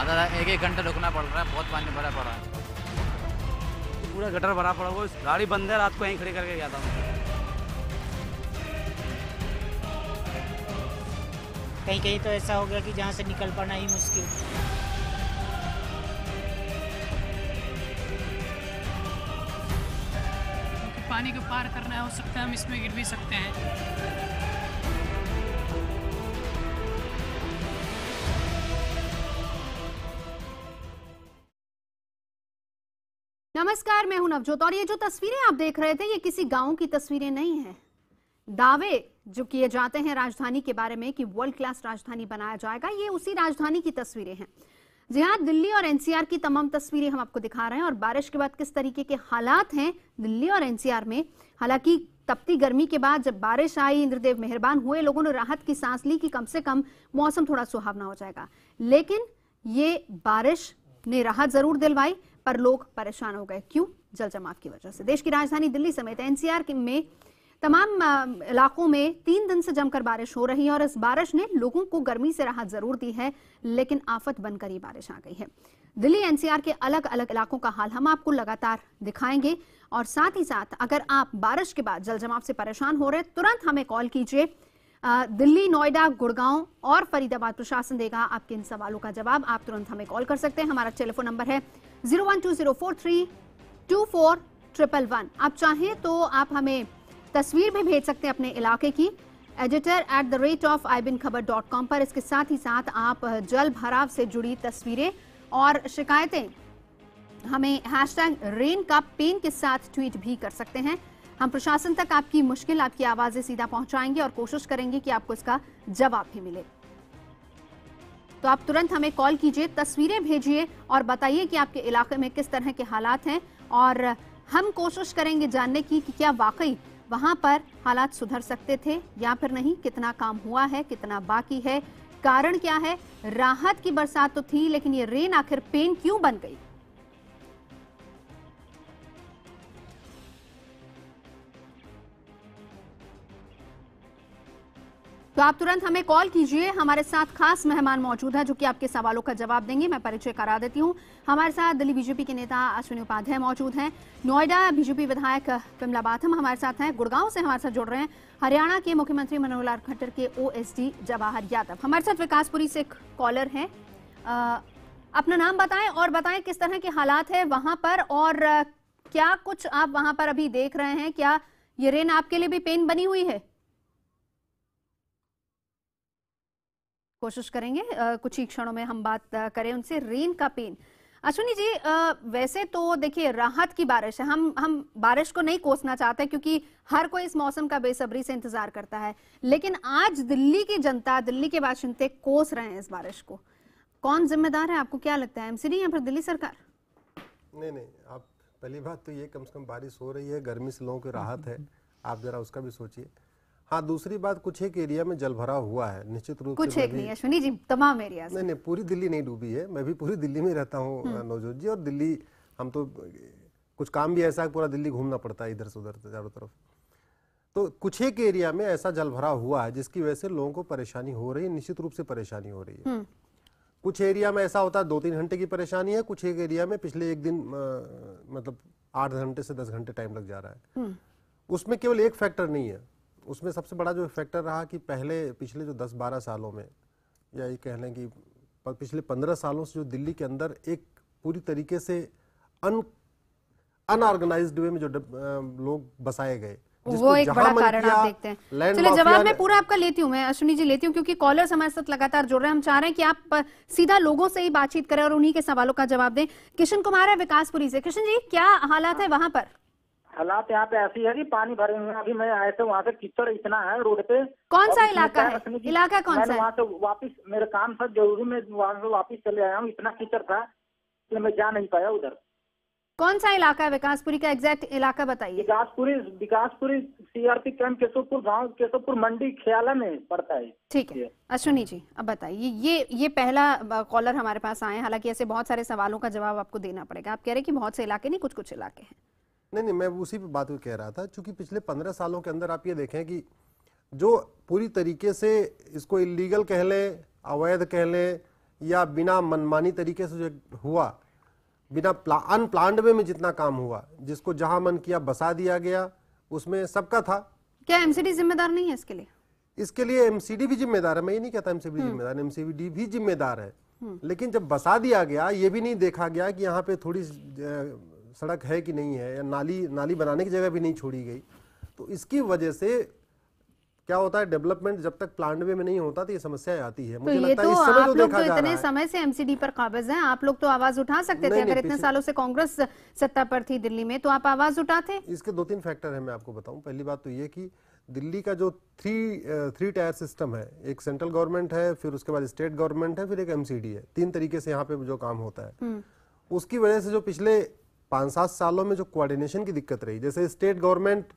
आधा एक एक घंटा रुकना पड़ रहा है, बहुत पानी भरा पड़ा है, पूरा गटर भरा पड़ा। वो गाड़ी बंद है, रात को यहीं खड़ी करके गया था मैं। कहीं कहीं तो ऐसा हो गया कि जहाँ से निकल पाना ही मुश्किल। क्योंकि पानी को पार करना हो सकता है, हम इसमें गिर भी सकते हैं। नमस्कार, मैं हूं नवजोत और ये जो तस्वीरें आप देख रहे थे ये किसी गांव की तस्वीरें नहीं हैं। दावे जो किए जाते हैं राजधानी के बारे में कि वर्ल्ड क्लास राजधानी बनाया जाएगा, ये उसी राजधानी की तस्वीरें हैं। जी हाँ, दिल्ली और एनसीआर की तमाम तस्वीरें हम आपको दिखा रहे हैं और बारिश के बाद किस तरीके के हालात हैं दिल्ली और एनसीआर में। हालांकि तपती गर्मी के बाद जब बारिश आई, इंद्रदेव मेहरबान हुए, लोगों ने राहत की सांस ली कि कम से कम मौसम थोड़ा सुहावना हो जाएगा। लेकिन ये बारिश ने राहत जरूर दिलवाई पर लोग परेशान हो गए। क्यों? जल जमाव की वजह से। देश की राजधानी दिल्ली समेत एनसीआर में तमाम इलाकों में 3 दिन से जमकर बारिश हो रही है और इस बारिश ने लोगों को गर्मी से राहत जरूर दी है, लेकिन आफत बनकर ये बारिश आ गई है। दिल्ली एनसीआर के अलग अलग इलाकों का हाल हम आपको लगातार दिखाएंगे और साथ ही साथ अगर आप बारिश के बाद जल जमाव से परेशान हो रहे तुरंत हमें कॉल कीजिए। दिल्ली, नोएडा, गुड़गांव और फरीदाबाद प्रशासन देगा आपके इन सवालों का जवाब। आप तुरंत हमें कॉल कर सकते हैं। हमारा टेलीफोन नंबर है 0120432411। आप चाहें तो आप हमें तस्वीर भी भेज सकते हैं अपने इलाके की editor@ibinKhabar.com पर। इसके साथ ही साथ आप जल भराव से जुड़ी तस्वीरें और शिकायतें हमें #RainCupPain के साथ ट्वीट भी कर सकते हैं। हम प्रशासन तक आपकी मुश्किल, आपकी आवाजें सीधा पहुंचाएंगे और कोशिश करेंगे कि आपको इसका जवाब भी मिले। तो आप तुरंत हमें कॉल कीजिए, तस्वीरें भेजिए और बताइए कि आपके इलाके में किस तरह के हालात हैं और हम कोशिश करेंगे जानने की कि क्या वाकई वहां पर हालात सुधर सकते थे या फिर नहीं, कितना काम हुआ है, कितना बाकी है, कारण क्या है। राहत की बरसात तो थी, लेकिन ये रेन आखिर पेन क्यों बन गई? तो आप तुरंत हमें कॉल कीजिए। हमारे साथ खास मेहमान मौजूद है जो कि आपके सवालों का जवाब देंगे। मैं परिचय करा देती हूं। हमारे साथ दिल्ली बीजेपी के नेता अश्विनी उपाध्याय मौजूद हैं, नोएडा बीजेपी विधायक विमला बाथम हमारे साथ हैं, गुड़गांव से हमारे साथ जुड़ रहे हैं हरियाणा के मुख्यमंत्री मनोहर लाल खट्टर के ओएसडी जवाहर यादव। हमारे साथ विकासपुरी से एक कॉलर हैं। अपना नाम बताएं और बताएं किस तरह के हालात है वहां पर और क्या कुछ आप वहां पर अभी देख रहे हैं। क्या ये रेन आपके लिए भी पेन बनी हुई है? कोशिश करेंगे कुछ ही क्षणों में हम बात करें उनसे। रेन का पेन, अश्विनी जी, वैसे तो देखिए राहत की बारिश है, हम बारिश को नहीं कोसना चाहते क्योंकि हर कोई इस मौसम का बेसब्री से इंतजार करता है, लेकिन आज दिल्ली की जनता, दिल्ली के बाशिंदे कोस रहे हैं इस बारिश को। कौन जिम्मेदार है, आपको क्या लगता है, एमसीडी या फिर दिल्ली सरकार? नहीं, आप पहली बात तो ये कम से कम बारिश हो रही है, गर्मी से लोगों को राहत है, आप जरा उसका भी सोचिए। हाँ, दूसरी बात, कुछ एक एरिया में जल भरा हुआ है निश्चित रूप से। कुछ एक नहीं अश्विनी जी, तमाम एरिया। नहीं, पूरी दिल्ली नहीं डूबी है। मैं भी पूरी दिल्ली में रहता हूँ नवजोत जी, और दिल्ली हम तो कुछ काम भी ऐसा है पूरा दिल्ली घूमना पड़ता है इधर से उधर चारों तरफ। तो कुछ एक एरिया में ऐसा जल भरा हुआ है जिसकी वजह से लोगों को परेशानी हो रही है, निश्चित रूप से परेशानी हो रही है। कुछ एरिया में ऐसा होता है 2-3 घंटे की परेशानी है, कुछ एक एरिया में पिछले एक दिन मतलब 8 घंटे से 10 घंटे टाइम लग जा रहा है। उसमें केवल एक फैक्टर नहीं है, उसमें सबसे बड़ा जो फैक्टर रहा कि पिछले जो 10-12 सालों में, या ये कह लें कि पिछले 15 सालों से जो दिल्ली के अंदर एक पूरी तरीके से अनऑर्गेनाइज्ड वे में जो लोग बसाए गए, वो एक बड़ा कारण आप देखते हैं। चलिए, जवाब मैं पूरा आपका लेती हूँ, मैं अश्विनी जी लेती हूँ क्योंकि कॉलर्स हमारे साथ लगातार जुड़ रहे हैं। हम चाह रहे हैं कि आप सीधा लोगों से ही बातचीत करें और उन्हीं के सवालों का जवाब दें। किशन कुमार है विकासपुरी से। किशन जी, क्या हालात है वहां पर? हालात यहाँ पे ऐसी है कि पानी भरे हुए हैं। अभी मैं आए थे वहाँ से, कीचड़ इतना है रोड पे। कौन सा इलाका है? इलाका कौन सा है? वहाँ से वापस मेरे काम था जरूरी, में वहाँ से वापस चले आया हूँ। इतना कीचड़ था कि मैं जा नहीं पाया उधर। कौन सा इलाका है विकासपुरी का? एग्जैक्ट इलाका बताइए। विकासपुरी सीआरपी कैंप, केशवपुर गाँव, केशवपुर मंडी ख्याला में पड़ता है। ठीक है अश्विनी जी, अब बताइए, ये पहला कॉलर हमारे पास आए, हालांकि ऐसे बहुत सारे सवालों का जवाब आपको देना पड़ेगा। आप कह रहे हैं कि बहुत से इलाके नहीं, कुछ इलाके हैं। नहीं, मैं उसी पे बात कह रहा था। चूंकि पिछले 15 सालों के अंदर आप ये देखें कि जो पूरी तरीके से इसको इलीगल कह लें, अवैध कह लें, या बिना मनमानी तरीके से जो हुआ, बिना अनप्लान्ड वे में जितना काम हुआ, जिसको जहां मन किया बसा दिया गया, उसमें सबका था। क्या एमसीडी जिम्मेदार नहीं है इसके लिए? इसके लिए एमसीडी भी जिम्मेदार है, मैं ये नहीं कहता एमसीडी जिम्मेदार है, एमसीडी भी जिम्मेदार है। लेकिन जब बसा दिया गया, ये भी नहीं देखा गया कि यहाँ पे थोड़ी सड़क है कि नहीं है, या नाली बनाने की जगह भी नहीं छोड़ी गई। तो इसकी वजह से क्या होता है, डेवलपमेंट जब तक प्लान वे में नहीं होता तो ये समस्याएं आती है। मुझे लगता है इस समय जो देखा जा रहा है, इतने समय से एमसीडी पर काबिज हैं, आप लोग तो आवाज उठा सकते थे। अगर इतने सालों से कांग्रेस सत्ता पर थी दिल्ली में, तो आप आवाज उठाते। इसके 2-3 फैक्टर है, मैं आपको बताऊं। पहली बात तो ये कि दिल्ली का जो थ्री टायर सिस्टम है, एक सेंट्रल गवर्नमेंट है, फिर उसके बाद स्टेट गवर्नमेंट है, फिर एक एमसीडी है। 3 तरीके से यहाँ पे जो काम होता है, उसकी वजह से जो पिछले 5-7 सालों में जो कोऑर्डिनेशन की दिक्कत रही, जैसे स्टेट गवर्नमेंट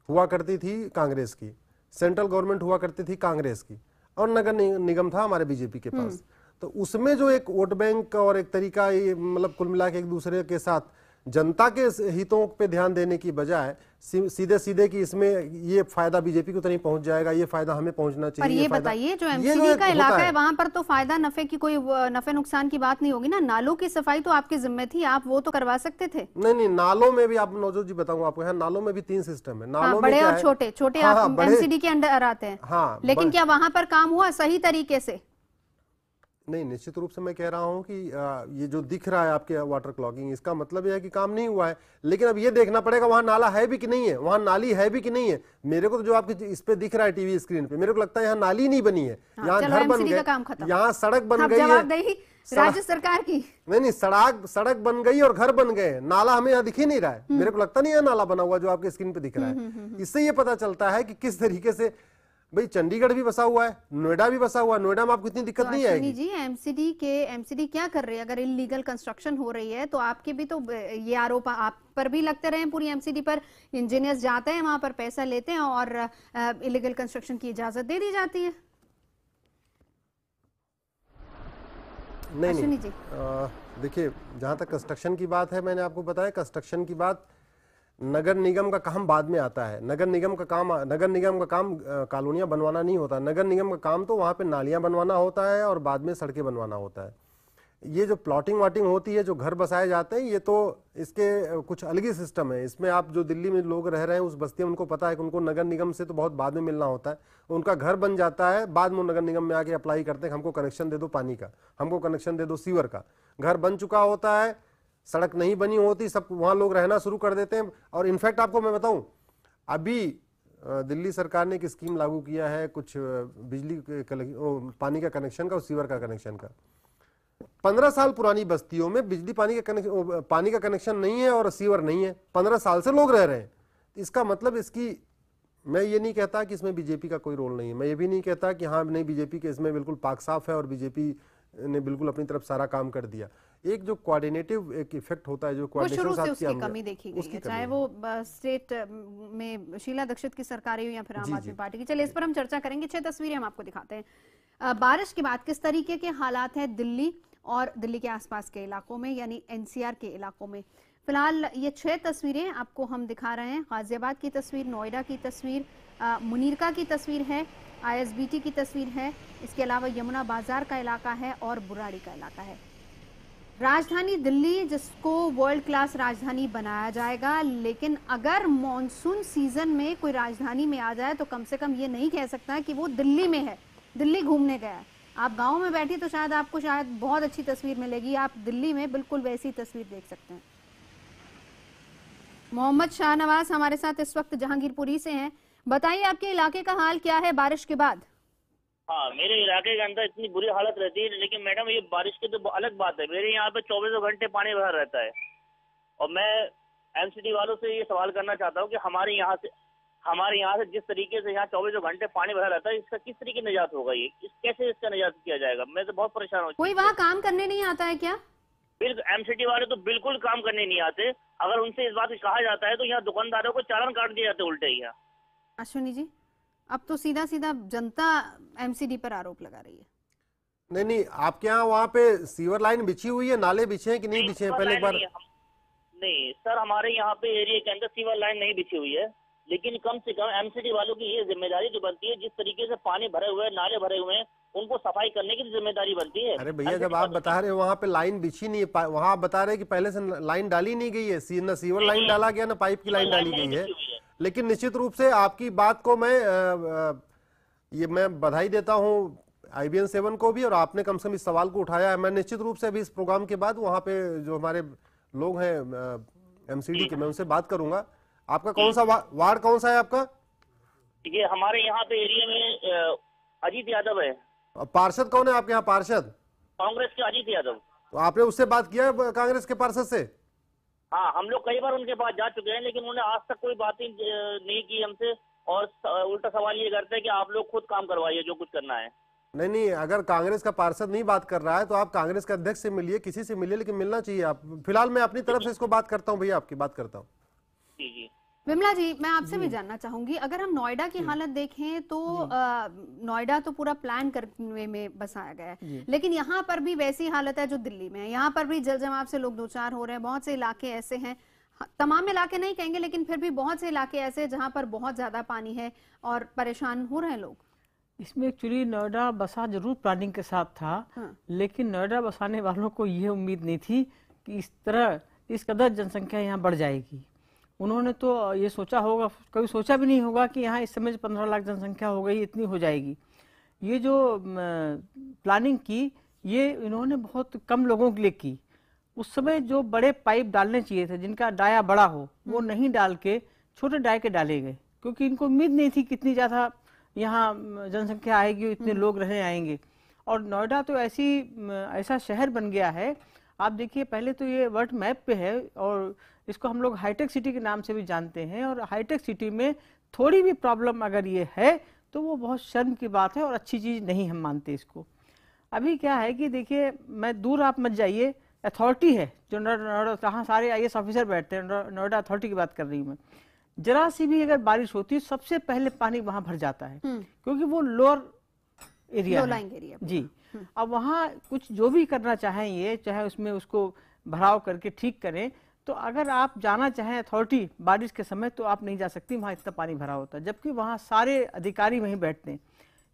हुआ करती थी कांग्रेस की, सेंट्रल गवर्नमेंट हुआ करती थी कांग्रेस की, और नगर निगम था हमारे बीजेपी के पास। तो उसमें जो एक वोट बैंक और एक तरीका, मतलब कुल मिला के एक दूसरे के साथ जनता के हितों पे ध्यान देने की बजाय सीधे कि इसमें ये फायदा बीजेपी को तो नहीं पहुंच जाएगा, ये फायदा हमें पहुंचना चाहिए। पर ये बताइए, जो एमसीडी का इलाका है वहां पर तो फायदा नफे की कोई नफे नुकसान की बात नहीं होगी ना। नालों की सफाई तो आपकी जिम्मे थी, आप वो तो करवा सकते थे। नहीं, नालों में भी, आप नवजोत जी बताऊं आपको, यहाँ नालों में भी 3 सिस्टम है। नालों बड़े और छोटे एमसीडी के अंडर आते हैं। हाँ, लेकिन क्या वहां पर काम हुआ सही तरीके से? नहीं, निश्चित रूप से मैं कह रहा हूं कि ये जो दिख रहा है आपके वाटर क्लॉगिंग, इसका मतलब यह है कि काम नहीं हुआ है। लेकिन अब ये देखना पड़ेगा वहां नाला है भी कि नहीं है, वहां नाली है भी कि नहीं है। मेरे को तो जो आपके इस पे दिख रहा है टीवी स्क्रीन पे, मेरे को लगता है यहाँ नाली नहीं बनी है, यहाँ घर बन गए, यहाँ सड़क बन गई है राज्य सरकार की। नहीं, सड़क बन गई और घर बन गए, नाला हमें यहाँ दिख ही नहीं रहा है। मेरे को लगता नहीं है नाला बना हुआ जो आपके स्क्रीन पे दिख रहा है। इससे ये पता चलता है कि किस तरीके से, भाई चंडीगढ़ भी बसा हुआ है, नोएडा भी बसा हुआ है, नोएडा में आपको इतनी दिक्कत नहीं आएगी। जी, एमसीडी क्या कर रही है? अगर इलीगल कंस्ट्रक्शन हो रही है तो आपके भी तो ये आरोप आप पर भी लगते रहे। पूरी एमसीडी पर इंजीनियर्स जाते हैं, वहां पर पैसा लेते हैं और इलीगल कंस्ट्रक्शन की इजाजत दे दी जाती है। नहीं, देखिए, जहां तक कंस्ट्रक्शन की बात है, मैंने आपको बताया कंस्ट्रक्शन की बात नगर निगम का काम बाद में आता है। नगर निगम का काम कॉलोनियां बनवाना नहीं होता। नगर निगम का काम तो वहां पे नालियां बनवाना होता है और बाद में सड़कें बनवाना होता है। ये जो प्लॉटिंग वाटिंग होती है, जो घर बसाए जाते हैं, ये तो इसके कुछ अलग ही सिस्टम है। इसमें आप जो दिल्ली में लोग रह रहे हैं उस बस्ती में, उनको पता है कि उनको नगर निगम से तो बहुत बाद में मिलना होता है। उनका घर बन जाता है, बाद में नगर निगम में आके अप्लाई करते हैं, हमको कनेक्शन दे दो पानी का, हमको कनेक्शन दे दो सीवर का। घर बन चुका होता है, सड़क नहीं बनी होती, सब वहां लोग रहना शुरू कर देते हैं। और इनफैक्ट आपको मैं बताऊं, अभी दिल्ली सरकार ने एक स्कीम लागू किया है, कुछ बिजली पानी का कनेक्शन का और सीवर का कनेक्शन का। 15 साल पुरानी बस्तियों में बिजली पानी का कनेक्शन नहीं है और सीवर नहीं है, 15 साल से लोग रह रहे हैं। इसका मतलब मैं ये नहीं कहता कि इसमें बीजेपी का कोई रोल नहीं है, मैं ये भी नहीं कहता कि हाँ नहीं बीजेपी के इसमें बिल्कुल पाक साफ है और बीजेपी ने बिल्कुल अपनी तरफ सारा काम कर दिया। एक जो कोऑर्डिनेटिव एक इफेक्ट होता है, जो कोऑर्डिनेशन साथ उसकी कमी देखी गई है, चाहे वो स्टेट में शीला दीक्षित की सरकार हो या फिर आम आदमी पार्टी की। चलिए इस पर हम चर्चा करेंगे। 6 तस्वीरें हम आपको दिखाते हैं बारिश के बाद किस तरीके के हालात हैं दिल्ली और दिल्ली के आसपास के इलाकों में, यानी एनसीआर के इलाकों में। फिलहाल ये 6 तस्वीरें आपको हम दिखा रहे हैं। गाजियाबाद की तस्वीर, नोएडा की तस्वीर, मुनीरका की तस्वीर है, आईएसबीटी की तस्वीर है, इसके अलावा यमुना बाजार का इलाका है और बुराड़ी का इलाका है। राजधानी दिल्ली, जिसको वर्ल्ड क्लास राजधानी बनाया जाएगा, लेकिन अगर मॉनसून सीजन में कोई राजधानी में आ जाए तो कम से कम ये नहीं कह सकता कि वो दिल्ली में है, दिल्ली घूमने गया है। आप गांव में बैठी तो शायद आपको बहुत अच्छी तस्वीर मिलेगी, आप दिल्ली में बिल्कुल वैसी तस्वीर देख सकते हैं। मोहम्मद शाहनवाज हमारे साथ इस वक्त जहांगीरपुरी से हैं। बताइए आपके इलाके का हाल क्या है बारिश के बाद? हाँ, मेरे इलाके के अंदर इतनी बुरी हालत रहती है, लेकिन मैडम ये बारिश की तो अलग बात है। मेरे यहाँ पे 24 घंटे पानी भरा रहता है और मैं एमसीडी वालों से ये सवाल करना चाहता हूँ कि हमारे यहाँ से जिस तरीके से यहाँ 24 घंटे पानी भरा रहता है, इसका किस तरीके निजात होगा? कैसे इसका निजात किया जाएगा? मैं तो बहुत परेशान हूँ। कोई वहाँ काम करने नहीं आता है क्या? बिल्कुल, एमसीडी वाले तो बिल्कुल काम करने नहीं आते। अगर उनसे इस बात को कहा जाता है तो यहाँ दुकानदारों को चालान काट दिए जाते उल्टे ही। यहाँ अश्विनी जी, अब तो सीधा सीधा जनता एमसीडी पर आरोप लगा रही है। नहीं, आपके यहाँ वहाँ पे सीवर लाइन बिछी हुई है, नाले बिछे हैं कि नहीं बिछे हैं? पहले एक बार नहीं सर, हमारे यहाँ पे एरिया के अंदर सीवर लाइन नहीं बिछी हुई है, लेकिन कम से कम एमसीडी वालों की ये जिम्मेदारी जो बनती है, जिस तरीके से पानी भरे हुए हैं, नाले भरे हुए हैं, उनको सफाई करने की जिम्मेदारी बनती है। अरे भैया, जब आप बता रहे हो वहाँ पे लाइन बिछी नहीं है, वहाँ आप बता रहे हैं कि पहले से लाइन डाली नहीं गई है, न सीवर लाइन डाला गया, न पाइप की लाइन डाली गई है। लेकिन निश्चित रूप से आपकी बात को मैं बधाई देता हूँ IBN 7 को भी, और आपने कम से कम इस सवाल को उठाया है। मैं निश्चित रूप से अभी इस प्रोग्राम के बाद वहाँ पे जो हमारे लोग हैं MCD के, मैं उनसे बात करूंगा। आपका कौन सा वार्ड कौन सा है आपका? ये हमारे यहाँ पे एरिया में अजीत यादव है। पार्षद कौन है आपके यहाँ? पार्षद कांग्रेस के अजीत यादव। तो आपने उससे बात किया है कांग्रेस के पार्षद से? हाँ, हम लोग कई बार उनके पास जा चुके हैं, लेकिन उन्होंने आज तक कोई बात ही नहीं की हमसे, और उल्टा सवाल ये करते हैं कि आप लोग खुद काम करवाइए जो कुछ करना है। नहीं, अगर कांग्रेस का पार्षद नहीं बात कर रहा है तो आप कांग्रेस के अध्यक्ष से मिलिए, किसी से मिलिए, लेकिन मिलना चाहिए आप। फिलहाल मैं अपनी तरफ से इसको बात करता हूँ भैया, आपकी बात करता हूँ। जी जी विमला जी, मैं आपसे भी जानना चाहूंगी, अगर हम नोएडा की हालत देखें तो नोएडा तो पूरा प्लान करने में बसाया गया है, लेकिन यहाँ पर भी वैसी हालत है जो दिल्ली में है। यहाँ पर भी जल जमाव से लोग दो चार हो रहे हैं। बहुत से इलाके ऐसे हैं, तमाम इलाके नहीं कहेंगे, लेकिन फिर भी बहुत से इलाके ऐसे हैं जहाँ पर बहुत ज्यादा पानी है और परेशान हो रहे हैं लोग। इसमें एक्चुअली नोएडा बसा जरूर प्लानिंग के साथ था, लेकिन नोएडा बसाने वालों को ये उम्मीद नहीं थी कि इस कदर जनसंख्या यहाँ बढ़ जाएगी। उन्होंने तो ये सोचा होगा, कभी सोचा भी नहीं होगा कि यहाँ इस समय 15 लाख जनसंख्या हो गई, इतनी हो जाएगी। ये जो प्लानिंग की, ये इन्होंने बहुत कम लोगों के लिए की। उस समय जो बड़े पाइप डालने चाहिए थे, जिनका डाया बड़ा हो, वो नहीं डाल के छोटे डाय के डाले गए, क्योंकि इनको उम्मीद नहीं थी कितनी ज़्यादा यहाँ जनसंख्या आएगी, इतने लोग रहने आएंगे। और नोएडा तो ऐसा शहर बन गया है। आप देखिए, पहले तो ये वर्ल्ड मैप पे है और इसको हम लोग हाईटेक सिटी के नाम से भी जानते हैं, और हाईटेक सिटी में थोड़ी भी प्रॉब्लम अगर ये है तो वो बहुत शर्म की बात है और अच्छी चीज़ नहीं हम मानते इसको। अभी क्या है कि देखिए, मैं दूर आप मत जाइए, अथॉरिटी है जो नोएडा, कहाँ सारे IAS ऑफिसर बैठते हैं, नोएडा अथॉरिटी की बात कर रही हूँ मैं। जरा सी भी अगर बारिश होती है, सबसे पहले पानी वहां भर जाता है, क्योंकि वो लोअर एरिया है जी। अब वहाँ कुछ जो भी करना चाहें ये, चाहे उसमें उसको भराव करके ठीक करें, तो अगर आप जाना चाहें अथॉरिटी बारिश के समय, तो आप नहीं जा सकती, वहाँ इतना पानी भरा होता है, जबकि वहाँ सारे अधिकारी वहीं बैठते हैं।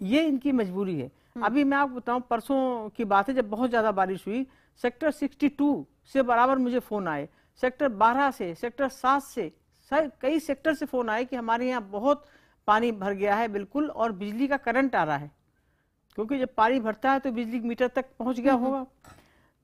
ये इनकी मजबूरी है। अभी मैं आपको बताऊं, परसों की बात है, जब बहुत ज़्यादा बारिश हुई, सेक्टर 62 से बराबर मुझे फ़ोन आए, सेक्टर 12 से, सेक्टर 7 से, कई सेक्टर से फ़ोन आए कि हमारे यहाँ बहुत पानी भर गया है बिल्कुल, और बिजली का करंट आ रहा है, क्योंकि जब पानी भरता है तो बिजली मीटर तक पहुंच गया होगा।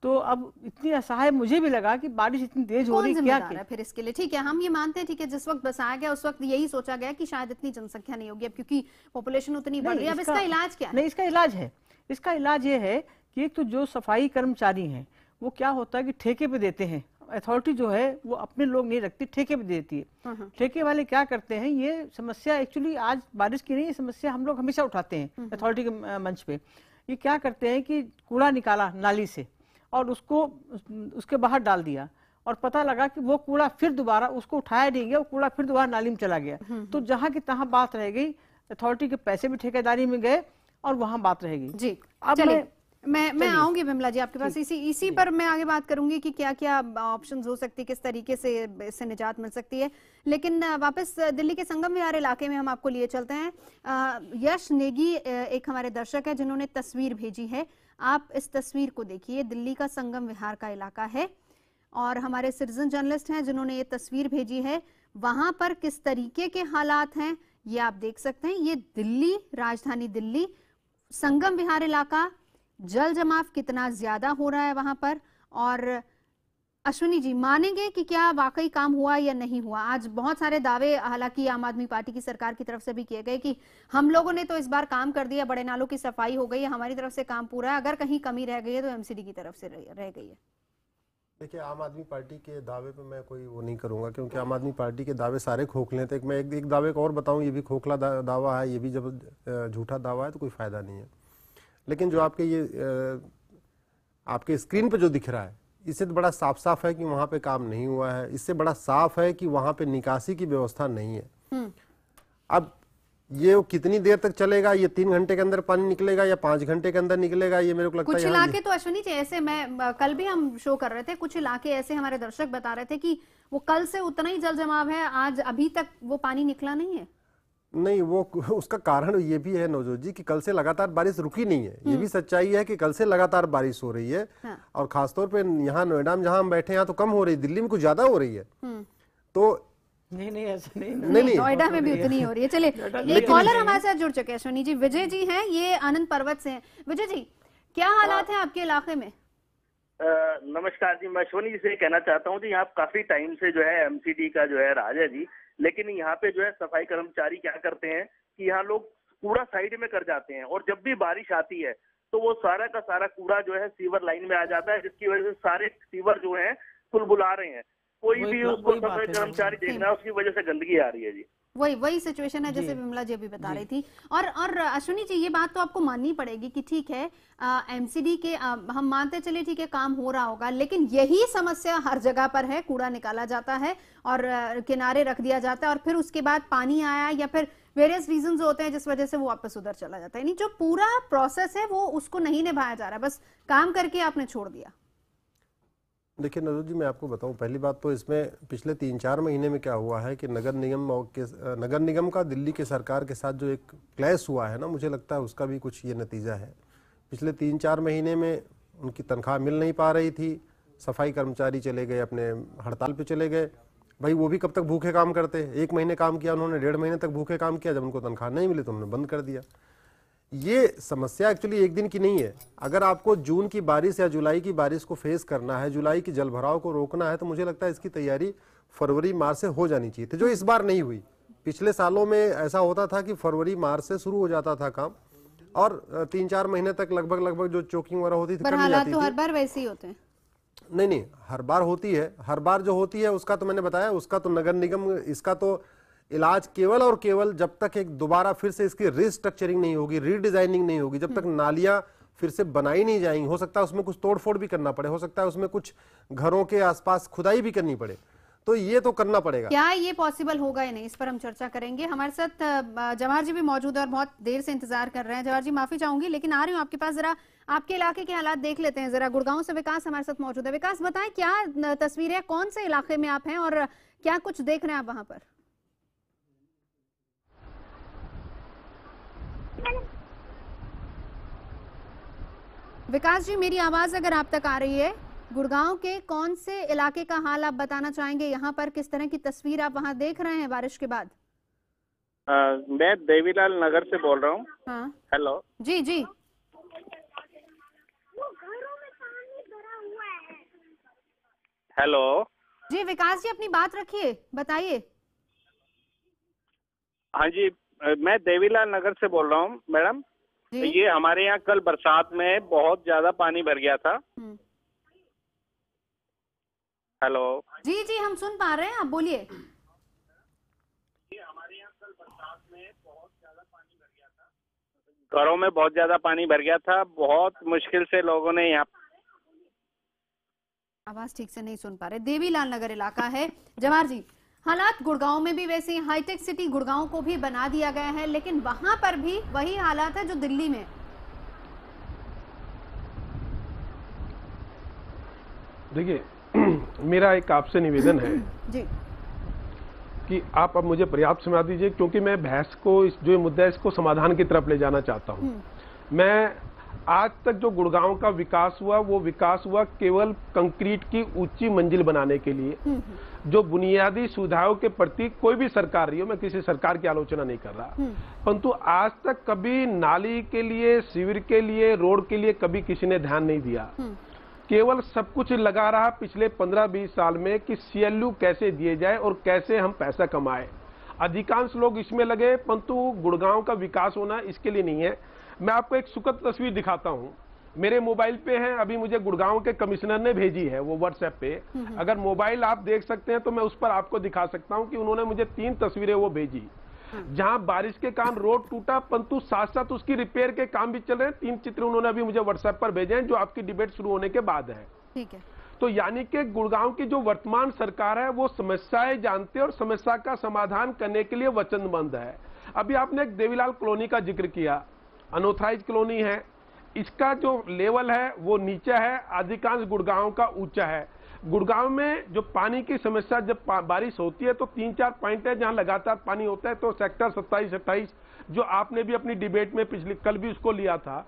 तो अब इतनी असहाय मुझे भी लगा कि बारिश इतनी तेज हो रही, क्या है फिर इसके लिए? ठीक है, हम ये मानते हैं, ठीक है, जिस वक्त बसाया गया उस वक्त यही सोचा गया कि शायद इतनी जनसंख्या नहीं होगी, अब क्योंकि पॉपुलेशन उतनी बढ़ रही है। अब इसका इलाज क्या है? नहीं, इसका इलाज है। इसका इलाज ये है कि एक तो जो सफाई कर्मचारी हैं, वो क्या होता है कि ठेके पे देते हैं। अथॉरिटी जो है वो अपने लोग नहीं रखती, ठेके पे देती है। ठेके वाले क्या करते हैं, ये समस्या एक्चुअली आज बारिश की नहीं, ये समस्या हम लोग हमेशा उठाते हैं अथॉरिटी के मंच पे। ये क्या करते हैं कि कूड़ा निकाला नाली से और उसको उसके बाहर डाल दिया, और पता लगा कि वो कूड़ा फिर दोबारा उसको उठाया नहीं गया, वो कूड़ा फिर दोबारा नाली में चला गया। तो जहाँ की तहाँ बात रह गई, अथॉरिटी के पैसे भी ठेकेदारी में गए और वहाँ बात रहेगी जी। अब मैं आऊंगी विमला जी आपके पास, इसी पर मैं आगे बात करूंगी कि क्या क्या ऑप्शंस हो सकती है, किस तरीके से इससे निजात मिल सकती है। लेकिन वापस दिल्ली के संगम विहार इलाके में हम आपको लिए चलते हैं। यश नेगी एक हमारे दर्शक है जिन्होंने तस्वीर भेजी है। आप इस तस्वीर को देखिए, दिल्ली का संगम विहार का इलाका है, और हमारे सिटीजन जर्नलिस्ट हैं जिन्होंने ये तस्वीर भेजी है। वहां पर किस तरीके के हालात हैं ये आप देख सकते हैं। ये दिल्ली, राजधानी दिल्ली, संगम विहार इलाका, जल जमाव कितना ज्यादा हो रहा है वहां पर। और अश्विनी जी, मानेंगे कि क्या वाकई काम हुआ या नहीं हुआ? आज बहुत सारे दावे हालांकि आम आदमी पार्टी की सरकार की तरफ से भी किए गए कि हम लोगों ने तो इस बार काम कर दिया, बड़े नालों की सफाई हो गई है, हमारी तरफ से काम पूरा है, अगर कहीं कमी रह गई है तो MCD की तरफ से रह गई है। देखिए, आम आदमी पार्टी के दावे पे मैं कोई वो नहीं करूंगा, क्योंकि आम आदमी पार्टी के दावे सारे खोखले थे। मैं एक दावे को और बताऊं, ये भी खोखला दावा है, ये भी जब झूठा दावा है तो कोई फायदा नहीं है। लेकिन जो आपके ये आपके स्क्रीन पे जो दिख रहा है, इससे तो बड़ा साफ साफ है कि वहां पे काम नहीं हुआ है। इससे बड़ा साफ है कि वहां पे निकासी की व्यवस्था नहीं है। अब ये कितनी देर तक चलेगा, ये 3 घंटे के अंदर पानी निकलेगा या 5 घंटे के अंदर निकलेगा, ये मेरे को लगता है। कुछ इलाके तो अश्विनी जी ऐसे, मैं कल भी हम शो कर रहे थे, कुछ इलाके ऐसे हमारे दर्शक बता रहे थे कि वो कल से उतना ही जल जमाव है, आज अभी तक वो पानी निकला नहीं है। नहीं, वो उसका कारण ये भी है नवजोत जी कि कल से लगातार बारिश रुकी नहीं है। ये भी सच्चाई है कि कल से लगातार बारिश हो रही है। और खासतौर पे यहाँ नोएडा में जहाँ हम बैठे हैं यहाँ तो कम हो रही है, दिल्ली में कुछ ज्यादा हो रही है। तो नहीं ऐसा नहीं नहीं नोएडा में भी उतनी हो रही है। चलिए एक कॉलर हमारे साथ जुड़ चुके हैं अश्विनी जी, विजय जी हैं, ये आनंद पर्वत से हैं। विजय जी, क्या हालात हैं आपके इलाके में? नमस्कार जी, मैं अश्विनी जी से कहना चाहता हूँ जी, यहाँ काफी टाइम से जो है एमसीडी का जो है राज है जी, लेकिन यहाँ पे जो है सफाई कर्मचारी क्या करते हैं कि यहाँ लोग कूड़ा साइड में कर जाते हैं और जब भी बारिश आती है तो वो सारा का सारा कूड़ा जो है सीवर लाइन में आ जाता है, जिसकी वजह से सारे सीवर जो है बुलबुला रहे हैं। कोई भी उसको सफाई कर्मचारी देख रहा है, उसकी वजह से गंदगी आ रही है जी। वही सिचुएशन है जैसे विमला जी अभी बता रही थी। और अश्विनी जी, ये बात तो आपको माननी पड़ेगी कि ठीक है एमसीडी के हम मानते चले ठीक है काम हो रहा होगा, लेकिन यही समस्या हर जगह पर है। कूड़ा निकाला जाता है और किनारे रख दिया जाता है और फिर उसके बाद पानी आया या फिर वेरियस रीजंस होते हैं जिस वजह से वो वापस उधर चला जाता है। यानी जो पूरा प्रोसेस है वो उसको नहीं निभाया जा रहा, बस काम करके आपने छोड़ दिया। देखिए नवजोत जी, मैं आपको बताऊं, पहली बात तो इसमें पिछले 3-4 महीने में क्या हुआ है कि नगर निगम का दिल्ली के सरकार के साथ जो एक क्लैश हुआ है ना, मुझे लगता है उसका भी कुछ ये नतीजा है। पिछले 3-4 महीने में उनकी तनख्वाह मिल नहीं पा रही थी, सफाई कर्मचारी चले गए, अपने हड़ताल पे चले गए। भाई वो भी कब तक भूखे काम करते? 1 महीने काम किया उन्होंने, 1.5 महीने तक भूखे काम किया, जब उनको तनख्वाह नहीं मिली तो उन्होंने बंद कर दिया। ये समस्या एक्चुअली एक दिन की नहीं है। अगर आपको जून की बारिश या जुलाई की बारिश को फेस करना है, जुलाई की जलभराव को रोकना है, तो मुझे लगता है इसकी तैयारी फरवरी मार्च से हो जानी चाहिए थी, जो इस बार नहीं हुई। पिछले सालों में ऐसा होता था कि फरवरी मार्च से शुरू हो जाता था काम और 3-4 महीने तक लगभग जो चोकिंग वगैरह होती थी पर हालात तो हर बार वैसे ही होते हैं। नहीं, हर बार होती है। हर बार जो होती है उसका तो मैंने बताया, उसका तो नगर निगम, इसका तो इलाज केवल और केवल जब तक एक दोबारा फिर से इसकी रिस्ट्रक्चरिंग नहीं होगी, रीडिजाइनिंग नहीं होगी, जब तक नालियां फिर से बनाई नहीं जाएंगी। हो सकता है उसमें कुछ तोड़फोड़ भी करना पड़े, हो सकता है उसमें कुछ घरों के आसपास खुदाई भी करनी पड़े, तो ये तो करना पड़ेगा। क्या ये पॉसिबल होगा या नहीं, इस पर हम चर्चा करेंगे। हमारे साथ जवाहर जी भी मौजूद है और बहुत देर से इंतजार कर रहे हैं। जवाहर जी माफी चाहूंगी लेकिन आ रही हूँ आपके पास, जरा आपके इलाके के हालात देख लेते हैं। जरा गुड़गांव से विकास हमारे साथ मौजूद है। विकास बताएं क्या तस्वीरें, कौन से इलाके में आप हैं और क्या कुछ देख रहे हैं आप वहां पर? विकास जी, मेरी आवाज अगर आप तक आ रही है, गुड़गांव के कौन से इलाके का हाल आप बताना चाहेंगे? यहाँ पर किस तरह की तस्वीर आप वहाँ देख रहे हैं बारिश के बाद? मैं देवीलाल नगर से बोल रहा हूँ। हाँ हेलो जी जी। हेलो जी विकास जी, अपनी बात रखिए, बताइए। हाँ जी, मैं देवीलाल नगर से बोल रहा हूँ मैडम। ये हमारे यहाँ कल बरसात में बहुत ज्यादा पानी भर गया था। हेलो जी जी, हम सुन पा रहे हैं, आप बोलिए। हमारे यहाँ कल बरसात में बहुत ज्यादा पानी भर गया था, घरों में बहुत ज्यादा पानी भर गया था। बहुत मुश्किल से लोगों ने यहाँ, आवाज ठीक से नहीं सुन पा रहे। देवीलाल नगर इलाका है। जवाहर जी, हालात गुड़गांव में भी वैसे ही, हाईटेक सिटी गुड़गांव को भी बना दिया गया है, लेकिन वहां पर भी वही हालात है जो दिल्ली में। देखिए मेरा एक आपसे निवेदन है जी कि आप अब मुझे पर्याप्त समय दीजिए, क्योंकि मैं बहस को, इस जो मुद्दा है इसको समाधान की तरफ ले जाना चाहता हूं। मैं आज तक जो गुड़गांव का विकास हुआ, वो विकास हुआ केवल कंक्रीट की ऊंची मंजिल बनाने के लिए। जो बुनियादी सुविधाओं के प्रति कोई भी सरकार रही हो, मैं किसी सरकार की आलोचना नहीं कर रहा, परंतु आज तक कभी नाली के लिए, सीवर के लिए, रोड के लिए कभी किसी ने ध्यान नहीं दिया। केवल सब कुछ लगा रहा पिछले 15-20 साल में कि CLU कैसे दिए जाए और कैसे हम पैसा कमाए। अधिकांश लोग इसमें लगे, परंतु गुड़गांव का विकास होना इसके लिए नहीं है। मैं आपको एक सुखद तस्वीर दिखाता हूं, मेरे मोबाइल पे है, अभी मुझे गुड़गांव के कमिश्नर ने भेजी है वो व्हाट्सएप पे। अगर मोबाइल आप देख सकते हैं तो मैं उस पर आपको दिखा सकता हूं कि उन्होंने मुझे 3 तस्वीरें वो भेजी, जहां बारिश के कारण रोड टूटा, परंतु साथ साथ उसकी रिपेयर के काम भी चल रहे हैं। 3 चित्र उन्होंने अभी मुझे व्हाट्सएप पर भेजे हैं, जो आपकी डिबेट शुरू होने के बाद है। ठीक है। तो यानी कि गुड़गांव की जो वर्तमान सरकार है वो समस्याएं जानते हैं और समस्या का समाधान करने के लिए वचनबद्ध है। अभी आपने एक देवीलाल कॉलोनी का जिक्र किया, अनऑथराइज कॉलोनी है, इसका जो लेवल है वो नीचा है, अधिकांश गुड़गांव का ऊंचा है। गुड़गांव में जो पानी की समस्या, जब बारिश होती है तो 3-4 पॉइंट है जहां लगातार पानी होता है। तो सेक्टर 27-28 जो आपने भी अपनी डिबेट में पिछली कल भी उसको लिया था,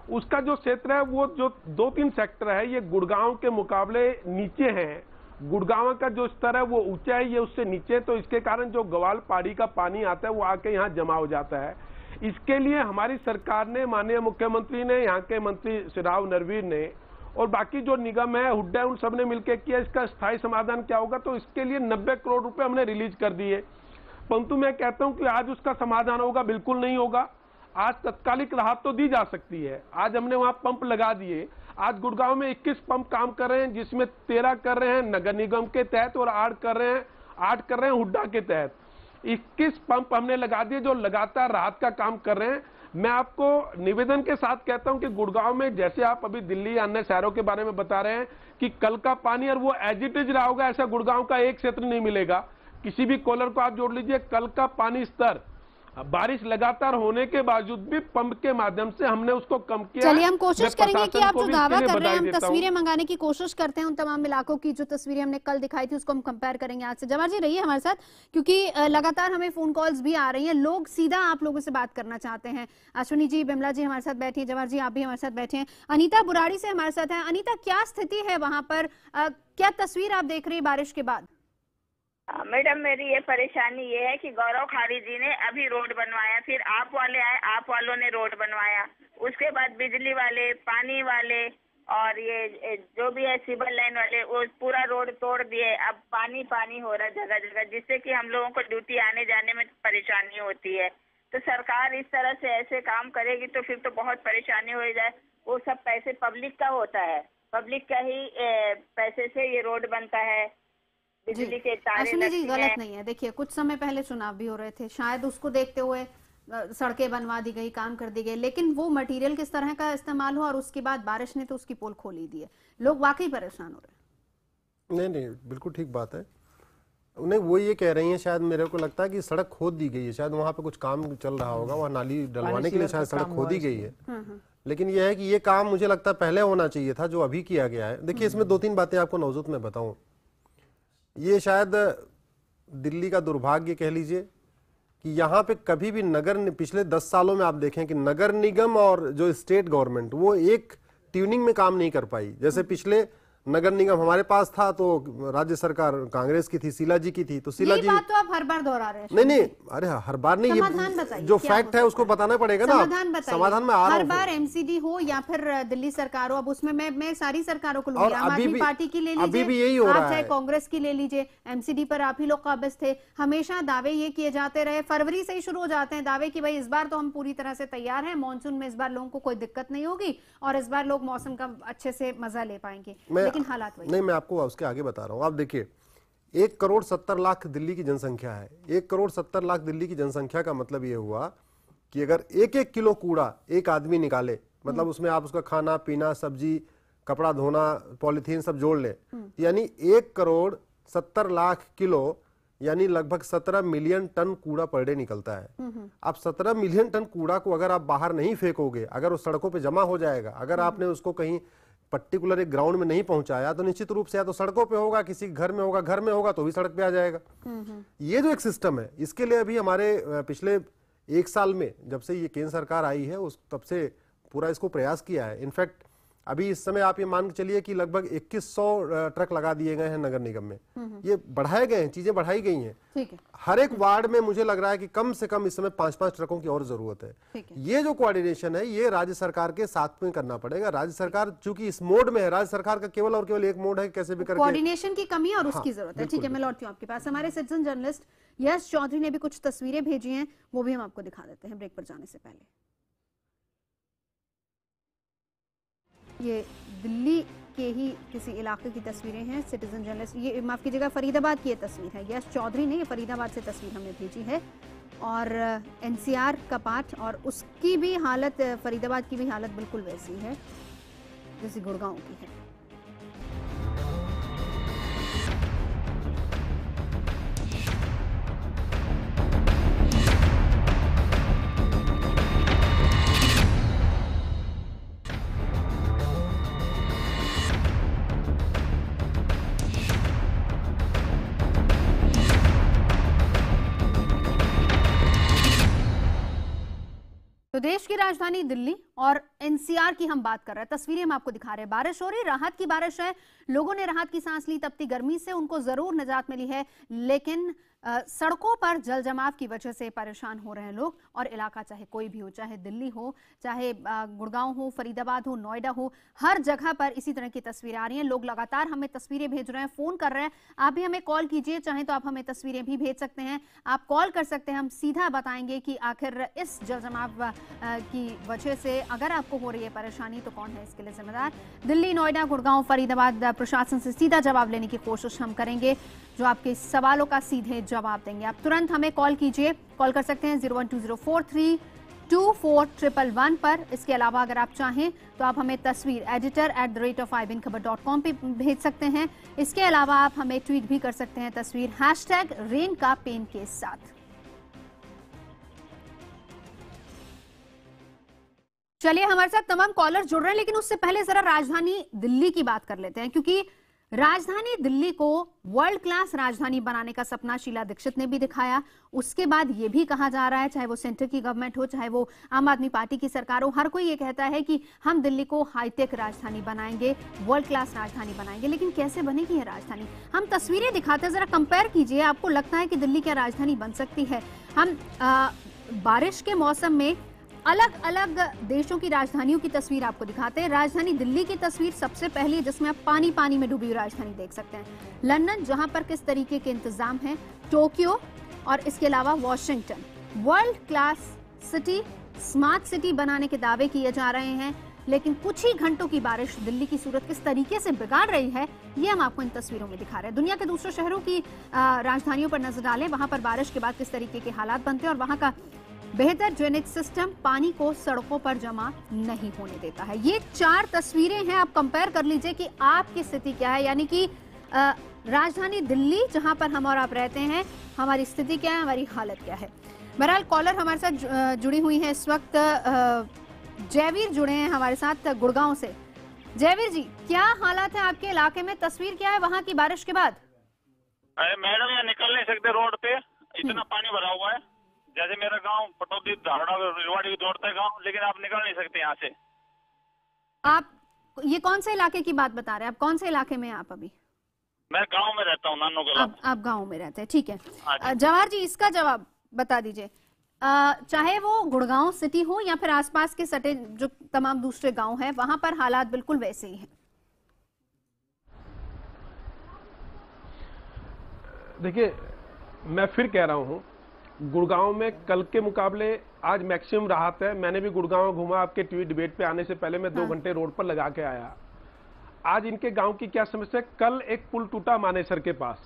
उसका जो क्षेत्र है वो जो 2-3 सेक्टर है ये गुड़गांव के मुकाबले नीचे है। गुड़गांव का जो स्तर है वो ऊंचा है, ये उससे नीचे। तो इसके कारण जो ग्वाल पहाड़ी का पानी आता है वो आके यहाँ जमा हो जाता है। इसके लिए हमारी सरकार ने, माननीय मुख्यमंत्री ने, यहाँ के मंत्री श्री राव नरवीर ने और बाकी जो निगम है, हुड्डा है, उन सब ने मिलकर किया। इसका स्थायी समाधान क्या होगा, तो इसके लिए 90 करोड़ रुपए हमने रिलीज कर दिए। परंतु मैं कहता हूं कि आज उसका समाधान होगा, बिल्कुल नहीं होगा। आज तत्कालिक राहत तो दी जा सकती है। आज हमने वहां पंप लगा दिए। आज गुड़गांव में 21 पंप काम कर रहे हैं, जिसमें 13 कर रहे हैं नगर निगम के तहत और 8 कर रहे हैं हुड्डा के तहत। 21 पंप हमने लगा दिए जो लगातार राहत का काम कर रहे हैं। मैं आपको निवेदन के साथ कहता हूं कि गुड़गांव में, जैसे आप अभी दिल्ली या अन्य शहरों के बारे में बता रहे हैं कि कल का पानी और वो एज इट इज रहा होगा, ऐसा गुड़गांव का एक क्षेत्र नहीं मिलेगा। किसी भी कॉलर को आप जोड़ लीजिए, कल का पानी स्तर बारिश लगातार होने के बावजूद भी पंप के माध्यम से हमने उसको कम किया। चलिए हम कोशिश करेंगे कि आप जो दावा कर रहे हैं, हम तस्वीरें मंगाने की कोशिश करते हैं। उन तमाम इलाकों की जो तस्वीरें हमने कल दिखाई थी उसको हम कंपेयर करेंगे आज से। जवाहर जी रहिए हमारे साथ, क्योंकि लगातार हमें फोन कॉल्स भी आ रही हैं। लोग सीधा आप लोगों से बात करना चाहते हैं। अश्विनी जी, बिमला जी हमारे साथ बैठी है, जवाहर जी आप भी हमारे साथ बैठे हैं, अनीता बुराड़ी से हमारे साथ है। अनीता, क्या स्थिति है वहां पर, क्या तस्वीर आप देख रही है बारिश के बाद? मैडम, मेरी ये परेशानी ये है कि गौरव खाड़ी जी ने अभी रोड बनवाया, फिर आप वाले आए, आप वालों ने रोड बनवाया, उसके बाद बिजली वाले, पानी वाले और ये जो भी है सिविल लाइन वाले, वो पूरा रोड तोड़ दिए। अब पानी पानी हो रहा है जगह जगह, जिससे कि हम लोगों को ड्यूटी आने जाने में परेशानी होती है। तो सरकार इस तरह से ऐसे काम करेगी तो फिर तो बहुत परेशानी हो जाए। वो सब पैसे पब्लिक का होता है, पब्लिक का ही पैसे से ये रोड बनता है, बिजली के तारे लगती जी गलत नहीं है। देखिए, कुछ समय पहले चुनाव भी हो रहे थे, शायद उसको देखते हुए सड़कें बनवा दी गई, काम कर दी गई, लेकिन वो मटेरियल किस तरह का इस्तेमाल हुआ और उसके बाद बारिश ने तो उसकी पोल खोल ही दी है। लोग वाकई परेशान हो रहे हैं। नहीं, बिल्कुल ठीक बात है। उन्हें वो ये कह रही हैं, शायद मेरे को लगता है कि सड़क खोद दी गई है, शायद वहाँ पे कुछ काम चल रहा होगा, वहाँ नाली डलवाने के लिए शायद सड़क खोदी गई है। लेकिन यह है कि ये काम मुझे लगता है पहले होना चाहिए था, जो अभी किया गया है। देखिए, इसमें 2-3 बातें आपको नवजोत में बताऊं। ये शायद दिल्ली का दुर्भाग्य कह लीजिए कि यहाँ पे कभी भी पिछले 10 सालों में आप देखें कि नगर निगम और जो स्टेट गवर्नमेंट वो एक ट्यूनिंग में काम नहीं कर पाई। जैसे पिछले नगर निगम हमारे पास था तो राज्य सरकार कांग्रेस की थी, शीला जी की थी, तो शीला जी बात तो आप हर बार दोहरा रहे हैं। नहीं, अरे हर बार नहीं, ये जो फैक्ट है उसको बताना पड़ेगा ना। समाधान में हर बार एमसीडी हो या फिर दिल्ली सरकार हो, अब उसमें मैं सारी सरकारों को लूंगी, आम आदमी पार्टी की ले लीजिए, आप चाहे कांग्रेस की ले लीजिए, एमसीडी पर आप ही लोग काबिज थे। हमेशा दावे ये किए जाते रहे, फरवरी से ही शुरू हो जाते हैं दावे कि भाई इस बार तो हम पूरी तरह से तैयार हैं, मानसून में इस बार लोगों को कोई दिक्कत नहीं होगी और इस बार लोग मौसम का अच्छे से मजा ले पाएंगे, लेकिन हालात वही। नहीं, मैं आपको उसके आगे बता रहा हूं। आप देखिए, 1,70,00,000 दिल्ली की जनसंख्या है। 1,70,00,000 दिल्ली की जनसंख्या का मतलब ये हुआ कि अगर 1-1 किलो कूड़ा एक आदमी निकाले, मतलब उसमें आप उसका खाना पीना, सब्जी, कपड़ा धोना, पॉलिथीन सब जोड़ ले, यानी 1,70,00,000 किलो, यानी लगभग 17 मिलियन टन कूड़ा पर डे निकलता है। अब 17 मिलियन टन कूड़ा को अगर आप बाहर नहीं फेंकोगे, अगर वो सड़कों पे जमा हो जाएगा, अगर आपने उसको कहीं पर्टिकुलर एक ग्राउंड में नहीं पहुंचाया तो निश्चित रूप से या तो सड़कों पे होगा, किसी घर में होगा तो भी सड़क पे आ जाएगा। ये जो एक सिस्टम है, इसके लिए अभी हमारे पिछले 1 साल में जब से ये केंद्र सरकार आई है उस तब से पूरा इसको प्रयास किया है। इनफैक्ट अभी इस समय आप ये मान के चलिए कि लगभग 2100 ट्रक लगा दिए गए हैं नगर निगम में। ये बढ़ाए गए हैं, चीजें बढ़ाई गई हैं। ठीक है। हर एक वार्ड में मुझे लग रहा है कि कम से कम इस समय 5-5 ट्रकों की और जरूरत है। ये जो कोऑर्डिनेशन है ये राज्य सरकार के साथ में करना पड़ेगा। राज्य सरकार चूंकि इस मोड में है, राज्य सरकार का केवल और केवल एक मोड है, कैसे भी करके कोऑर्डिनेशन की कमी और उसकी जरूरत है। ठीक है, मैं लौटती हूँ आपके पास। हमारे सिटीजन जर्नलिस्ट यश चौधरी ने भी कुछ तस्वीरें भेजी हैं, वो भी हम आपको दिखा देते हैं ब्रेक पर जाने से पहले। ये दिल्ली के ही किसी इलाके की तस्वीरें हैं। सिटीजन जर्नलिस्ट, ये माफ कीजिएगा, फरीदाबाद की ये तस्वीर है। यश चौधरी ने ये फरीदाबाद से तस्वीर हमें भेजी है और एनसीआर का पाठ, और उसकी भी हालत, फरीदाबाद की भी हालत बिल्कुल वैसी है जैसी गुड़गांव की है। देश की राजधानी दिल्ली और एनसीआर की हम बात कर रहे हैं। तस्वीरें हम आपको दिखा रहे हैं। बारिश हो रही, राहत की बारिश है, लोगों ने राहत की सांस ली। तपती गर्मी से उनको जरूर निजात मिली है, लेकिन सड़कों पर जल जमाव की वजह से परेशान हो रहे हैं लोग। और इलाका चाहे कोई भी हो, चाहे दिल्ली हो, चाहे गुड़गांव हो, फरीदाबाद हो, नोएडा हो, हर जगह पर इसी तरह की तस्वीरें आ रही हैं। लोग लगातार हमें तस्वीरें भेज रहे हैं, फोन कर रहे हैं। आप भी हमें कॉल कीजिए, चाहे तो आप हमें तस्वीरें भी भेज सकते हैं। आप कॉल कर सकते हैं, हम सीधा बताएंगे कि आखिर इस जल जमाव की वजह से अगर आपको हो रही है परेशानी तो कौन है इसके लिए जिम्मेदार। दिल्ली, नोएडा, गुड़गांव, फरीदाबाद प्रशासन से सीधा जवाब लेने की कोशिश हम करेंगे, जो आपके सवालों का सीधे जवाब देंगे। आप तुरंत हमें कॉल कीजिए, कॉल कर सकते हैं 01204324111 पर। इसके अलावा अगर आप चाहें तो आप हमें तस्वीर editor@ifbinKhabar.com पे भेज सकते हैं। इसके अलावा आप हमें ट्वीट भी कर सकते हैं तस्वीर #रेन के साथ। चलिए, हमारे साथ तमाम कॉलर जुड़ रहे हैं, लेकिन उससे पहले जरा राजधानी दिल्ली की बात कर लेते हैं, क्योंकि राजधानी दिल्ली को वर्ल्ड क्लास राजधानी बनाने का सपना शीला दीक्षित ने भी दिखाया। उसके बाद ये भी कहा जा रहा है, चाहे वो सेंटर की गवर्नमेंट हो, चाहे वो आम आदमी पार्टी की सरकार हो, हर कोई ये कहता है कि हम दिल्ली को हाईटेक राजधानी बनाएंगे, वर्ल्ड क्लास राजधानी बनाएंगे। लेकिन कैसे बनेगी ये राजधानी? हम तस्वीरें दिखाते हैं, जरा कंपेयर कीजिए। आपको लगता है कि दिल्ली क्या राजधानी बन सकती है? हम बारिश के मौसम में अलग अलग देशों की राजधानियों की तस्वीर आपको दिखाते हैं। राजधानी दिल्ली की तस्वीर सबसे पहली है, जिसमें आप पानी में डूबी हुई राजधानी देख सकते हैं। लंदन, जहां पर किस तरीके के इंतजाम हैं, टोक्यो और इसके अलावा Washington. World class city, smart city बनाने के दावे किए जा रहे हैं, लेकिन कुछ ही घंटों की बारिश दिल्ली की सूरत किस तरीके से बिगाड़ रही है, ये हम आपको इन तस्वीरों में दिखा रहे हैं। दुनिया के दूसरे शहरों की राजधानियों पर नजर डालें, वहां पर बारिश के बाद किस तरीके के हालात बनते हैं, और वहां का बेहतर ड्रेनेज सिस्टम पानी को सड़कों पर जमा नहीं होने देता है। ये 4 तस्वीरें हैं, आप कंपेयर कर लीजिए कि आपकी स्थिति क्या है। यानी कि राजधानी दिल्ली, जहां पर हम और आप रहते हैं, हमारी स्थिति क्या है, हमारी हालत क्या है। बहरहाल कॉलर हमारे साथ जुड़ी हुई हैं इस वक्त। जयवीर जुड़े हैं हमारे साथ गुड़गांव से। जयवीर जी, क्या हालात है आपके इलाके में? तस्वीर क्या है वहां की बारिश के बाद? मैडम, यहाँ निकल नहीं सकते रोड पे, इतना पानी भरा हुआ है। जैसे मेरा गांव पटौदी धारड़ा रिवाड़ी जोड़ता है गांव, लेकिन आप निकल नहीं सकते यहाँ से। आप ये कौन से इलाके की बात बता रहे हैं? आप कौन से इलाके में हैं आप अभी? मैं गांव में रहता हूँ, नानो कला। आप गांव में रहते हैं, ठीक है। जवाहर जी, इसका जवाब बता दीजिए। चाहे वो गुड़गांव सिटी हो या फिर आसपास के सटे जो तमाम दूसरे गांव हैं, वहां पर हालात बिल्कुल वैसे ही हैं। देखिए, मैं फिर कह रहा हूँ, गुड़गांव में कल के मुकाबले आज मैक्सिमम राहत है। मैंने भी गुड़गांव घूमा, आपके टीवी डिबेट पे आने से पहले मैं 2 घंटे रोड पर लगा के आया। आज इनके गांव की क्या समस्या है? कल एक पुल टूटा मानेसर के पास,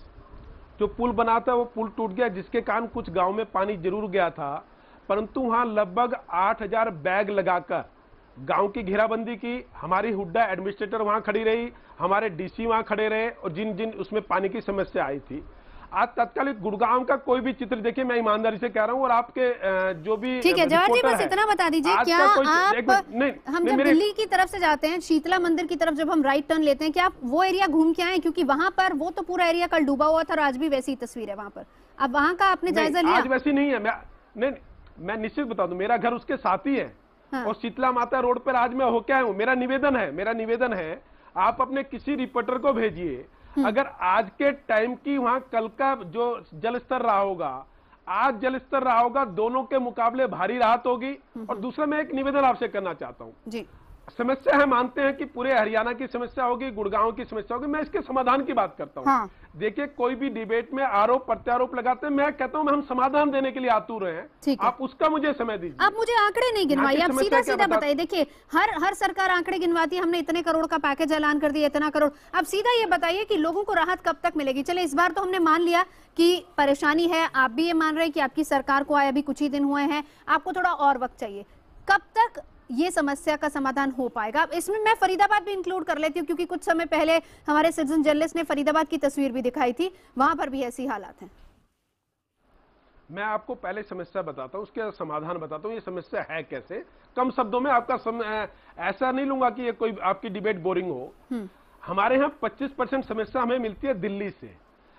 जो पुल बना था वो पुल टूट गया, जिसके कारण कुछ गांव में पानी जरूर गया था, परंतु वहां लगभग 8000 बैग लगाकर गांव की घेराबंदी की। हमारी हुड्डा एडमिनिस्ट्रेटर वहां खड़ी रही, हमारे डीसी वहां खड़े रहे, और जिन जिन उसमें पानी की समस्या आई थी। आज तत्कालिक गुड़गांव का कोई भी चित्र देखिए, मैं ईमानदारी से कह रहा हूं, और आपके जो भी ठीक है जवाहर जी, बस इतना बता दीजिए, क्या आप हम जब दिल्ली की तरफ से जाते हैं, शीतला मंदिर की तरफ जब हम राइट टर्न लेते हैं, क्या आप वो एरिया घूम के आए? क्योंकि वहां पर वो तो पूरा एरिया कल डूबा हुआ था, और आज भी वैसी ही तस्वीर है वहां पर। अब वहां का आपने जायजा लिया? आज वैसी नहीं है। मैं निश्चित बता दूं, मेरा घर उसके साथ ही है। और शीतला माता रोड पर आज मैं होके आया हूँ। मेरा निवेदन है, आप अपने किसी रिपोर्टर को भेजिए, अगर आज के टाइम की वहां कल का जो जल स्तर रहा होगा, आज जल स्तर रहा होगा, दोनों के मुकाबले भारी राहत होगी। और दूसरा, मैं एक निवेदन आपसे करना चाहता हूं जी। समस्या है, मानते हैं कि पूरे हरियाणा की समस्या होगी, गुड़गांव की समस्या होगी, मैं इसके समाधान की बात करता हूं। हाँ। देखिए, कोई भी डिबेट में आरोप प्रत्यारोप लगाते हैं, मैं कहता हूं हम समाधान देने के लिए आतुर हैं, आप उसका मुझे समय दीजिए। आप मुझे आंकड़े नहीं गिनवाइए, आप सीधा बताइए। देखिए, हर सरकार आंकड़े गिनवाती है, हमने इतने करोड़ का पैकेज ऐलान कर दिया, इतना करोड़। अब सीधा ये बताइए कि लोगों को राहत कब तक मिलेगी? चले, इस बार तो हमने मान लिया कि परेशानी है, आप भी ये मान रहे हैं कि आपकी सरकार को आए अभी कुछ ही दिन हुए हैं, आपको थोड़ा और वक्त चाहिए। कब तक ये समस्या का समाधान हो पाएगा? इसमें मैं फरीदाबाद भी इंक्लूड कर लेती हूँ, क्योंकि कुछ समय पहले हमारे सिटीजन जर्नलिस्ट ने फरीदाबाद की तस्वीर भी दिखाई थी, वहां पर भी ऐसी हालात हैं। मैं आपको पहले समस्या बताता हूँ, उसके समाधान बताता हूँ। ये समस्या है कैसे, कम शब्दों में आपका ऐसा नहीं लूंगा कि ये कोई आपकी डिबेट बोरिंग हो। हमारे यहाँ 25% समस्या हमें मिलती है दिल्ली से,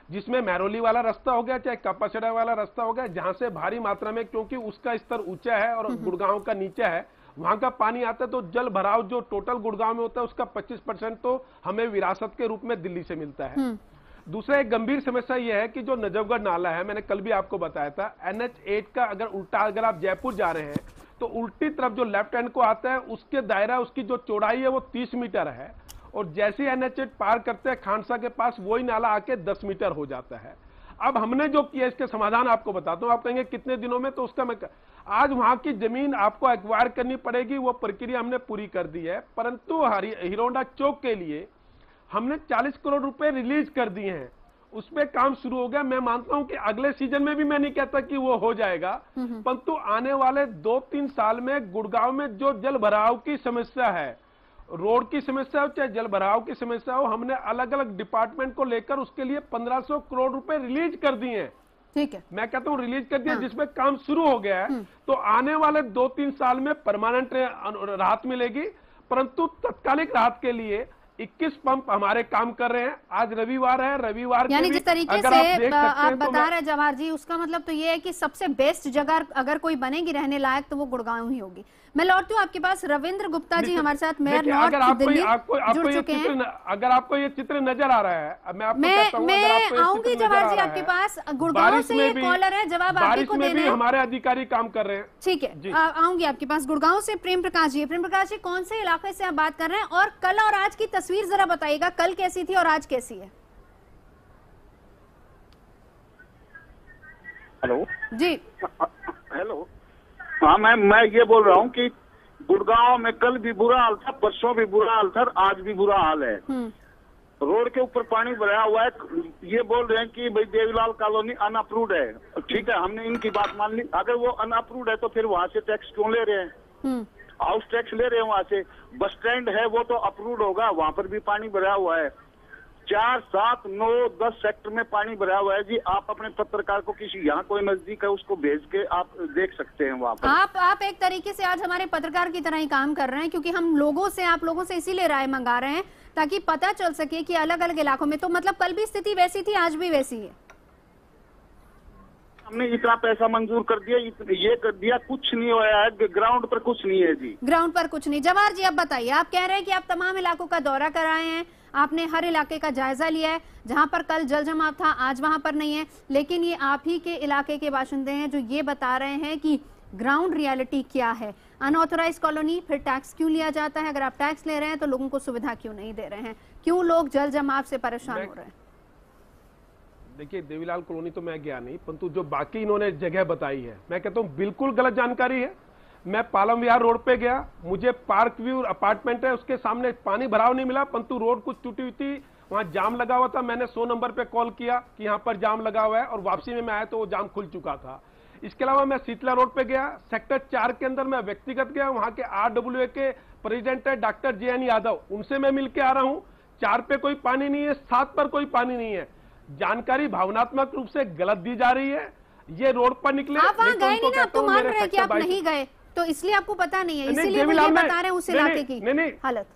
जिसमें महरौली वाला रास्ता हो गया चाहे कपासड़ा वाला रास्ता हो गया, जहां से भारी मात्रा में, क्योंकि उसका स्तर ऊंचा है और गुड़गांव का नीचा है, वहां का पानी आता है, तो जल भराव जो टोटल गुड़गांव में होता है उसका 25% तो हमें विरासत के रूप में दिल्ली से मिलता है। दूसरा एक गंभीर समस्या यह है कि जो नजफगढ़ नाला है, मैंने कल भी आपको बताया था, NH8 का अगर उल्टा अगर आप जयपुर जा रहे हैं तो उल्टी तरफ जो लेफ्ट हैंड को आता है उसके दायरा, उसकी जो चौड़ाई है वो 30 मीटर है, और जैसे ही NH8 पार करते हैं खानसा के पास वही नाला आके 10 मीटर हो जाता है। अब हमने जो किया इसके समाधान आपको बताता हूं, आप कहेंगे कितने दिनों में, तो उसका मैं आज वहां की जमीन आपको एक्वायर करनी पड़ेगी, वो प्रक्रिया हमने पूरी कर दी है, परंतु हीरोंडा चौक के लिए हमने 40 करोड़ रुपए रिलीज कर दिए हैं, उस पे काम शुरू हो गया। मैं मानता हूं कि अगले सीजन में भी मैं नहीं कहता कि वो हो जाएगा, परंतु आने वाले 2-3 साल में गुड़गांव में जो जल भराव की समस्या है, रोड की समस्या हो चाहे जल भराव की समस्या हो, हमने अलग अलग डिपार्टमेंट को लेकर उसके लिए 1500 करोड़ रुपए रिलीज कर दिए हैं। ठीक है, मैं कहता हूं रिलीज कर दिया, जिसमें काम शुरू हो गया है। तो आने वाले 2-3 साल में परमानेंट राहत मिलेगी, परंतु तत्कालिक राहत के लिए 21 पंप हमारे काम कर रहे हैं। आज रविवार है, रविवार यानी जिस तरीके से आप बता रहे हैं जवाहर जी, उसका मतलब तो ये है कि सबसे बेस्ट जगह अगर कोई बनेगी रहने लायक तो वो गुड़गांव ही होगी। मैं लौटती हूँ आपके पास, रविंद्र गुप्ता जी हमारे साथ मेयर नॉर्थ दिल्ली जुड़ चुके हैं। अगर आपको ये चित्र नजर आ रहा है, मैं आऊंगी जवाहर जी आपके पास, गुड़गांव से ये कॉलर है, जवाब आप ही को देना है। हमारे अधिकारी काम कर रहे हैं। ठीक है, आऊंगी आपके पास। गुड़गांव से प्रेम प्रकाश जी, प्रेम प्रकाश जी कौन से इलाके से आप बात कर रहे हैं, और कल और आज की तस्वीर जरा बताइएगा, कल कैसी थी और आज कैसी है? हेलो जी। हेलो, हाँ मैं ये बोल रहा हूँ कि गुड़गांव में कल भी बुरा हाल था, परसों भी बुरा हाल था, आज भी बुरा हाल है। रोड के ऊपर पानी भरा हुआ है। ये बोल रहे हैं कि भाई देवीलाल कॉलोनी अनअप्रूव्ड है। ठीक है, हमने इनकी बात मान ली। अगर वो अनअप्रूव्ड है तो फिर वहाँ से टैक्स क्यों ले रहे हैं? हाउस टैक्स ले रहे हैं वहाँ से। बस स्टैंड है वो तो अप्रूव्ड होगा, वहाँ पर भी पानी भरा हुआ है। 4, 7, 9, 10 सेक्टर में पानी भरा हुआ है जी। आप अपने पत्रकार को किसी यहाँ कोई नजदीक है उसको भेज के आप देख सकते हैं वहाँ पर। आप एक तरीके से आज हमारे पत्रकार की तरह ही काम कर रहे हैं, क्योंकि हम लोगों से, आप लोगों से इसीलिए राय मंगा रहे हैं ताकि पता चल सके कि अलग अलग इलाकों में, तो मतलब कल भी स्थिति वैसी थी, आज भी वैसी है। हमने इतना पैसा मंजूर कर दिया, ये कर दिया, कुछ नहीं हुआ है, ग्राउंड पर कुछ नहीं है जी। ग्राउंड पर कुछ नहीं। जवाहर जी आप बताइए, आप कह रहे हैं कि आप तमाम इलाकों का दौरा कराए हैं, आपने हर इलाके का जायजा लिया है, जहां पर कल जल जमाव था आज वहां पर नहीं है, लेकिन ये आप ही के इलाके के बाशिंदे हैं जो ये बता रहे हैं कि ग्राउंड रियलिटी क्या है। अनऑथोराइज कॉलोनी, फिर टैक्स क्यों लिया जाता है? अगर आप टैक्स ले रहे हैं तो लोगों को सुविधा क्यों नहीं दे रहे हैं? क्यों लोग जल जमाव से परेशान हो रहे हैं? देखिए, देवीलाल कॉलोनी तो मैं गया नहीं, परंतु जो बाकी इन्होंने जगह बताई है, मैं कहता हूँ बिल्कुल गलत जानकारी है। मैं पालम विहार रोड पे गया, मुझे पार्क व्यू अपार्टमेंट है, उसके सामने पानी भराव नहीं मिला, परंतु रोड कुछ टूटी हुई थी, वहां जाम लगा हुआ था। मैंने 100 नंबर पे कॉल किया कि यहाँ पर जाम लगा हुआ है, और वापसी में मैं आया तो वो जाम खुल चुका था। इसके अलावा मैं शीतला रोड पे गया, सेक्टर 4 के अंदर मैं व्यक्तिगत गया, वहां के RWA के प्रेसिडेंट है डॉक्टर JN यादव, उनसे मैं मिलकर आ रहा हूँ। 4 पे कोई पानी नहीं है, 7 पर कोई पानी नहीं है। जानकारी भावनात्मक रूप से गलत दी जा रही है। ये रोड पर निकले, आप वहां गए नहीं ना, आप तो मान रहे हैं कि आप नहीं गए, तो इसलिए आपको पता नहीं है, इसीलिए वो ये बता रहे हैं उस इलाके की हालत।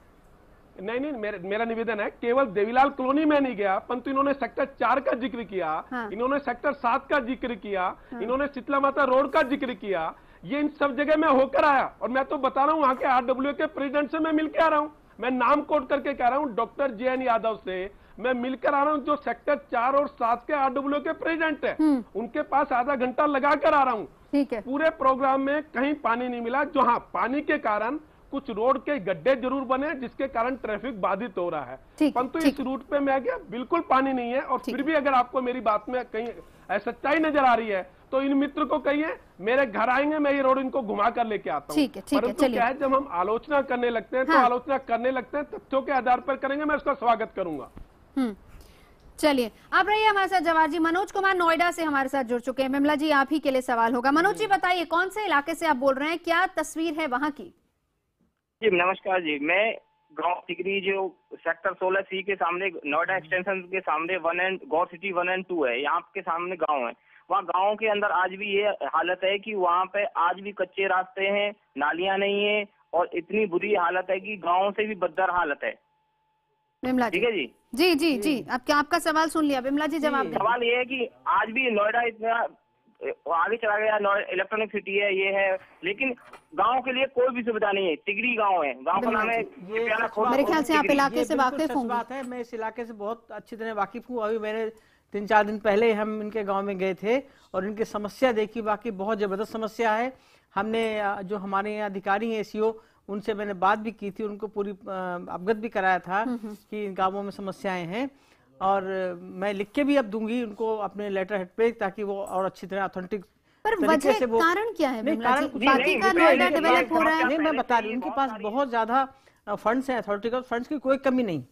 नहीं, मेरा निवेदन है, केवल देवीलाल कॉलोनी में नहीं गया, परंतु इन्होंने सेक्टर 4 का जिक्र किया, इन्होंने सेक्टर 7 का जिक्र किया, इन्होंने शीतला माता रोड का जिक्र किया। ये इन सब जगह मैं होकर आया, और मैं तो बता रहा हूँ वहां के RWA के प्रेसिडेंट से मैं मिलकर आ रहा हूँ। मैं नाम कोट करके कह रहा हूँ, डॉक्टर JN यादव से मैं मिलकर आ रहा हूँ, जो सेक्टर 4 और 7 के RWA के प्रेसिडेंट है, उनके पास आधा घंटा लगा कर आ रहा हूँ। ठीक है। पूरे प्रोग्राम में कहीं पानी नहीं मिला। जो हाँ, पानी के कारण कुछ रोड के गड्ढे जरूर बने, जिसके कारण ट्रैफिक बाधित हो रहा है, परंतु इस रूट पे मैं गया, बिल्कुल पानी नहीं है। और फिर भी अगर आपको मेरी बात में कहीं सच्चाई नजर आ रही है तो इन मित्र को कहिए मेरे घर आएंगे, मैं ये रोड इनको घुमा कर लेके आता हूँ। परंतु क्या है, जब हम आलोचना करने लगते हैं तो आलोचना करने लगते हैं, तथ्यों के आधार पर करेंगे, मैं उसका स्वागत करूंगा। चलिए, आप रहिए हमारे साथ जवाहर जी। मनोज कुमार नोएडा से हमारे साथ जुड़ चुके हैं। विमला जी, आप ही के लिए सवाल होगा। मनोज जी बताइए, कौन से इलाके से आप बोल रहे हैं, क्या तस्वीर है वहां की? जी नमस्कार जी, मैं गांव टिकरी जो सेक्टर 16C के सामने नोएडा एक्सटेंशन के सामने गौर सिटी 1 और 2 है, यहाँ के सामने गांव है। वहाँ गांव के अंदर आज भी ये हालत है कि वहाँ पे आज भी कच्चे रास्ते हैं, नालियां नहीं है, और इतनी बुरी हालत है कि गांव से भी बदतर हालत है। विमला ठीक है जी। जी जी जी अब क्या आपका सवाल सुन लिया, विमला जी जवाब दें। सवाल ये है कि आज भी नोएडा इतना आगे चला गया, इलेक्ट्रॉनिक सिटी है, ये है, लेकिन गांव के लिए कोई भी सुविधा नहीं है। तिगरी गांव है, गांव का नाम है मेरे ख्याल से आप इलाके से वाकिफ होंगे। बात है, मैं इस इलाके से बहुत अच्छी तरह वाकिफ हूँ। अभी मैंने 3-4 दिन पहले हम इनके गांव में गए थे और इनकी समस्या देखी, बाकी बहुत जबरदस्त समस्या है। हमने जो हमारे यहाँ अधिकारी हैं एसईओ, उनसे मैंने बात भी की थी, उनको पूरी अवगत भी कराया था कि इन गांवों में समस्याएं हैं, और मैं लिख के भी अब दूंगी उनको अपने लेटर हेड पे, ताकि वो और अच्छी तरह ऑथेंटिक पर वजह कारण क्या है? कारण बाकी का नोएडा डेवलप हो रहा है। नहीं, मैं बता रही हूँ, उनके पास बहुत ज्यादा फंड्स हैं, अथॉरिटी का फंड्स की कोई कमी नहीं।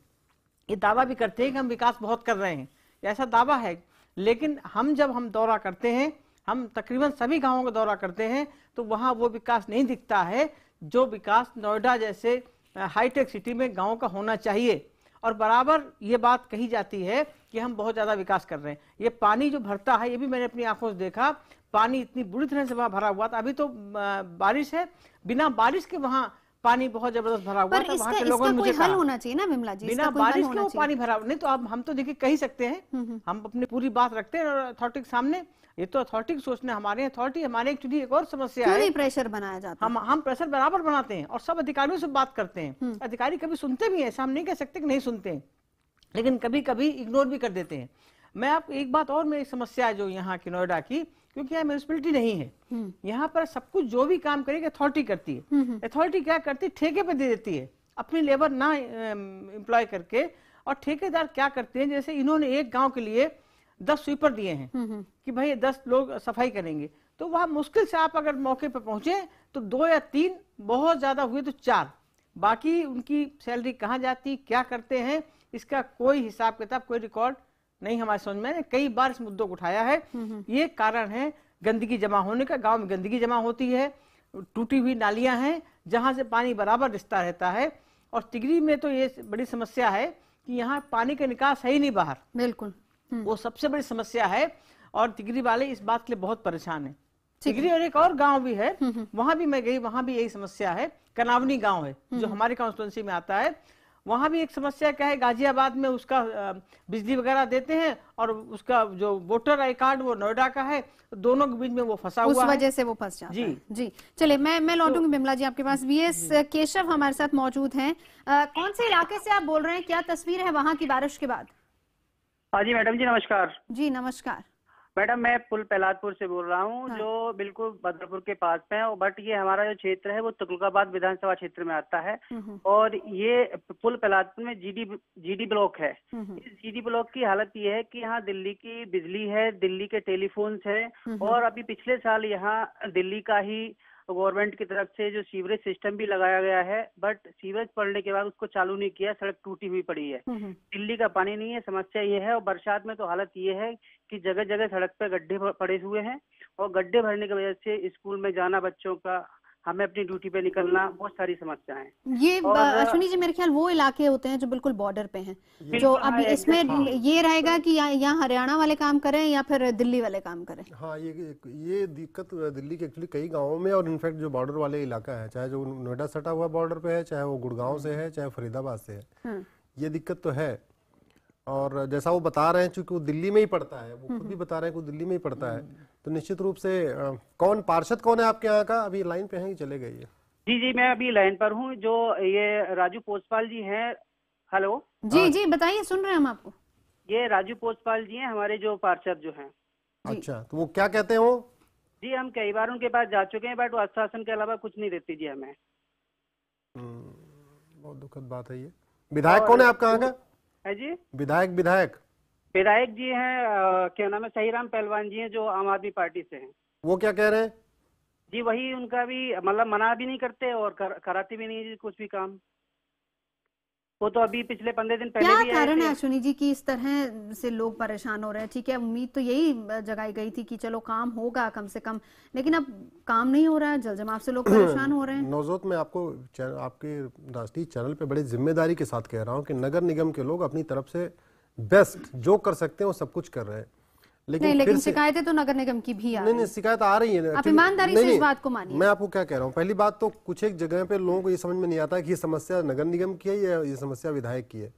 ये दावा भी करते हैं कि हम विकास बहुत कर रहे हैं, ऐसा दावा है, लेकिन हम जब हम दौरा करते हैं, हम तकरीबन सभी गांवों का दौरा करते हैं, तो वहाँ वो विकास नहीं दिखता है जो विकास नोएडा जैसे हाईटेक सिटी में गाँव का होना चाहिए। और बराबर ये बात कही जाती है कि हम बहुत ज्यादा विकास कर रहे हैं। ये पानी जो भरता है, ये भी मैंने अपनी आंखों से देखा, पानी इतनी बुरी तरह से वहाँ भरा हुआ था। अभी तो बारिश है, बिना बारिश के वहाँ पानी बहुत जबरदस्त भरा हुआ था। वहाँ के लोगों ने मुझे हल होना चाहिए ना विमला जी, बिना बारिश के वो पानी भरा नहीं, तो अब हम तो देखिए कह ही सकते हैं, हम अपनी पूरी बात रखते हैं अथॉरिटी के सामने। ये तो अथॉरिटी की सोचना, हमारे अथॉरिटी हमारे एक्चुअली एक और समस्या है, प्रेशर बनाया जाता है। हम प्रेशर बराबर बनाते हैं और सब अधिकारियों से बात करते हैं। अधिकारी कभी सुनते भी हैं, ऐसा हम नहीं कह सकते कि नहीं सुनते हैं, लेकिन कभी कभी इग्नोर भी कर देते हैं। मैं आप एक बात और, मेरी समस्या है जो यहाँ की नोएडा की, क्योंकि यहाँ म्यूनिसिपैलिटी नहीं है, यहाँ पर सब कुछ जो भी काम करेगी अथॉरिटी करती है। अथॉरिटी क्या करती है, ठेके पे दे देती है, अपनी लेबर ना एम्प्लॉय करके। और ठेकेदार क्या करते हैं, जैसे इन्होंने एक गांव के लिए 10 स्वीपर दिए हैं कि भाई 10 लोग सफाई करेंगे, तो वहां मुश्किल से आप अगर मौके पर पहुंचे तो 2 या 3, बहुत ज्यादा हुए तो 4, बाकी उनकी सैलरी कहाँ जाती, क्या करते हैं, इसका कोई हिसाब किताब, कोई रिकॉर्ड नहीं हमारे समझ में। कई बार इस मुद्दों को उठाया है। ये कारण है गंदगी जमा होने का, गांव में गंदगी जमा होती है, टूटी हुई नालियां हैं जहां से पानी बराबर रिश्ता रहता है। और तिगरी में तो ये बड़ी समस्या है कि यहाँ पानी का निकास है ही नहीं बाहर, बिल्कुल वो सबसे बड़ी समस्या है। और तिगरी वाले इस बात के लिए बहुत परेशान है। तिगरी और एक और गांव भी है, वहां भी मैं गई, वहां भी यही समस्या है। कनावनी गांव है जो हमारे कॉन्स्टिट्यूंसी में आता है, वहां भी एक समस्या क्या है, गाजियाबाद में उसका बिजली वगैरह देते हैं और उसका जो वोटर आई कार्ड वो नोएडा का है, दोनों के बीच में वो फंसा हुआ है, उस वजह से वो फंस जाता है। जी चलिए, मैं लौटूंगी बिमला जी आपके पास। वीएस केशव हमारे साथ मौजूद हैं। कौन से इलाके से आप बोल रहे हैं, क्या तस्वीर है वहाँ की बारिश के बाद? हाँ जी मैडम जी, नमस्कार। जी नमस्कार मैडम, मैं पुल पहलादपुर से बोल रहा हूँ, जो बिल्कुल बदरपुर के पास में है, बट ये हमारा जो क्षेत्र है वो तुगलकाबाद विधानसभा क्षेत्र में आता है। और ये पुल पहलादपुर में जीडी ब्लॉक है। इस जीडी ब्लॉक की हालत ये है कि यहाँ दिल्ली की बिजली है, दिल्ली के टेलीफोन्स है, और अभी पिछले साल यहाँ दिल्ली का ही गवर्नमेंट की तरफ से जो सीवरेज सिस्टम भी लगाया गया है, बट सीवरेज पड़ने के बाद उसको चालू नहीं किया, सड़क टूटी हुई पड़ी है, दिल्ली का पानी नहीं है। समस्या ये है, और बरसात में तो हालत ये है कि जगह जगह सड़क पे गड्ढे पड़े हुए हैं, और गड्ढे भरने की वजह से स्कूल में जाना बच्चों का, हमें अपनी ड्यूटी पे निकलना, बहुत सारी समस्याएं हैं। ये अश्विनी जी मेरे ख्याल वो इलाके होते हैं जो बिल्कुल बॉर्डर पे हैं, जो अब इसमें ये रहेगा कि यहाँ हरियाणा वाले काम करें या फिर दिल्ली वाले काम करें। हाँ, ये दिक्कत दिल्ली के एक्चुअली कई गाँवों में, और इनफैक्ट जो बॉर्डर वाले इलाका है, चाहे जो नोएडा सटा हुआ बॉर्डर पे है, चाहे वो गुड़गांव से है, चाहे फरीदाबाद से है, ये दिक्कत तो है। और जैसा वो बता रहे हैं, चूंकि वो दिल्ली में ही पड़ता है, वो खुद भी बता रहे हैं कि वो दिल्ली में ही पड़ता है, तो निश्चित रूप से कौन पार्षद कौन है आपके यहाँ का? अभी लाइन पे हैं कि चले गए? जी मैं अभी लाइन पर हूँ। जो ये राजू पोसपाल जी हैं। हेलो जी बताइए, सुन रहे हैं हम आपको। ये राजू पोसपाल जी हैं, हमारे जो पार्षद जो हैं। अच्छा, तो वो क्या कहते हैं? वो जी हम कई बार उनके पास जा चुके हैं, बट वो आश्वासन के अलावा कुछ नहीं देती जी हमें। बहुत दुखद बात है ये। विधायक कौन है आपका यहाँ का? है जी, विधायक जी हैं, क्या नाम है, सहीराम पहलवान जी हैं, जो आम आदमी पार्टी से हैं। वो क्या कह रहे हैं? जी वही, उनका भी मतलब मना भी नहीं करते और कराते भी नहीं जी कुछ भी काम। वो तो अभी पिछले 15 दिन पहले क्या कारण है अश्विनी जी कि इस तरह से लोग परेशान हो रहे हैं? ठीक है, उम्मीद तो यही जगाई गई थी कि चलो काम होगा कम से कम, लेकिन अब काम नहीं हो रहा है, जलजमाव से लोग परेशान हो रहे हैं। नवजोत, मैं आपको आपके राष्ट्रीय चैनल पे बड़े जिम्मेदारी के साथ कह रहा हूँ कि नगर निगम के लोग अपनी तरफ से बेस्ट जो कर सकते हैं वो सब कुछ कर रहे हैं, लेकिन शिकायतें तो नगर निगम की भी आ रही हैं। नहीं, शिकायत आ रही है। आप ईमानदारी से इस बात को मानिए। मैं आपको क्या कह रहा हूँ, पहली बात तो कुछ एक जगह पे लोगों को ये समझ में नहीं आता कि ये समस्या नगर निगम की है या ये समस्या विधायक की है।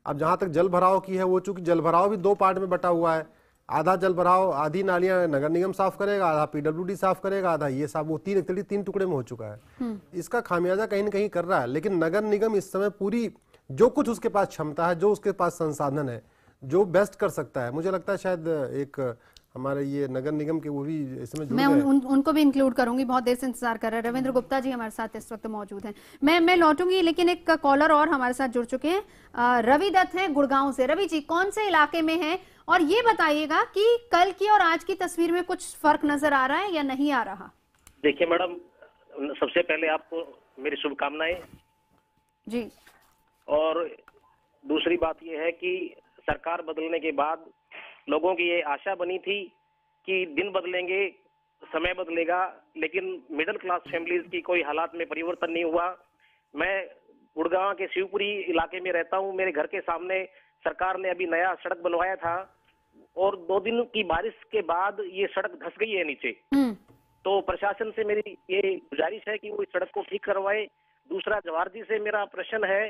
अब जहां तक जल भराव की है, वो चूंकि जल भराव भी 2 पार्ट में बटा हुआ है, आधा जल भराव, आधी नालियां नगर निगम साफ करेगा, आधा पीडब्ल्यूडी साफ करेगा, आधा ये साफ, वो 3 टुकड़े में हो चुका है। इसका खामियाजा कहीं ना कहीं कर रहा है। लेकिन नगर निगम इस समय पूरी जो कुछ उसके पास क्षमता है, जो उसके पास संसाधन है, जो बेस्ट कर सकता है, मुझे लगता है शायद एक हमारे ये नगर निगम के वो भी इसमें मैं उनको भी इंक्लूड करूंगी, बहुत देर से इंतजार कर रहे हैं। रविंद्र गुप्ता जी हमारे साथ इस वक्त मौजूद हैं। मैं लौटूंगी, लेकिन एक कॉलर और हमारे साथ जुड़ चुके हैं। रवि दत्त हैं गुड़गांव से। रवि जी, कौन से इलाके में हैं, और ये बताइएगा कि कल की और आज की तस्वीर में कुछ फर्क नजर आ रहा है या नहीं आ रहा? देखिए मैडम, सबसे पहले आपको मेरी शुभकामनाएं जी, और दूसरी बात यह है कि सरकार बदलने के बाद लोगों की ये आशा बनी थी कि दिन बदलेंगे, समय बदलेगा, लेकिन मिडिल क्लास फैमिलीज की कोई हालात में परिवर्तन नहीं हुआ। मैं गुड़गांव के शिवपुरी इलाके में रहता हूं। मेरे घर के सामने सरकार ने अभी नया सड़क बनवाया था, और 2 दिन की बारिश के बाद ये सड़क धंस गई है नीचे। तो प्रशासन से मेरी ये गुजारिश है कि वो इस सड़क को ठीक करवाए। दूसरा, जवाहर जी से मेरा प्रश्न है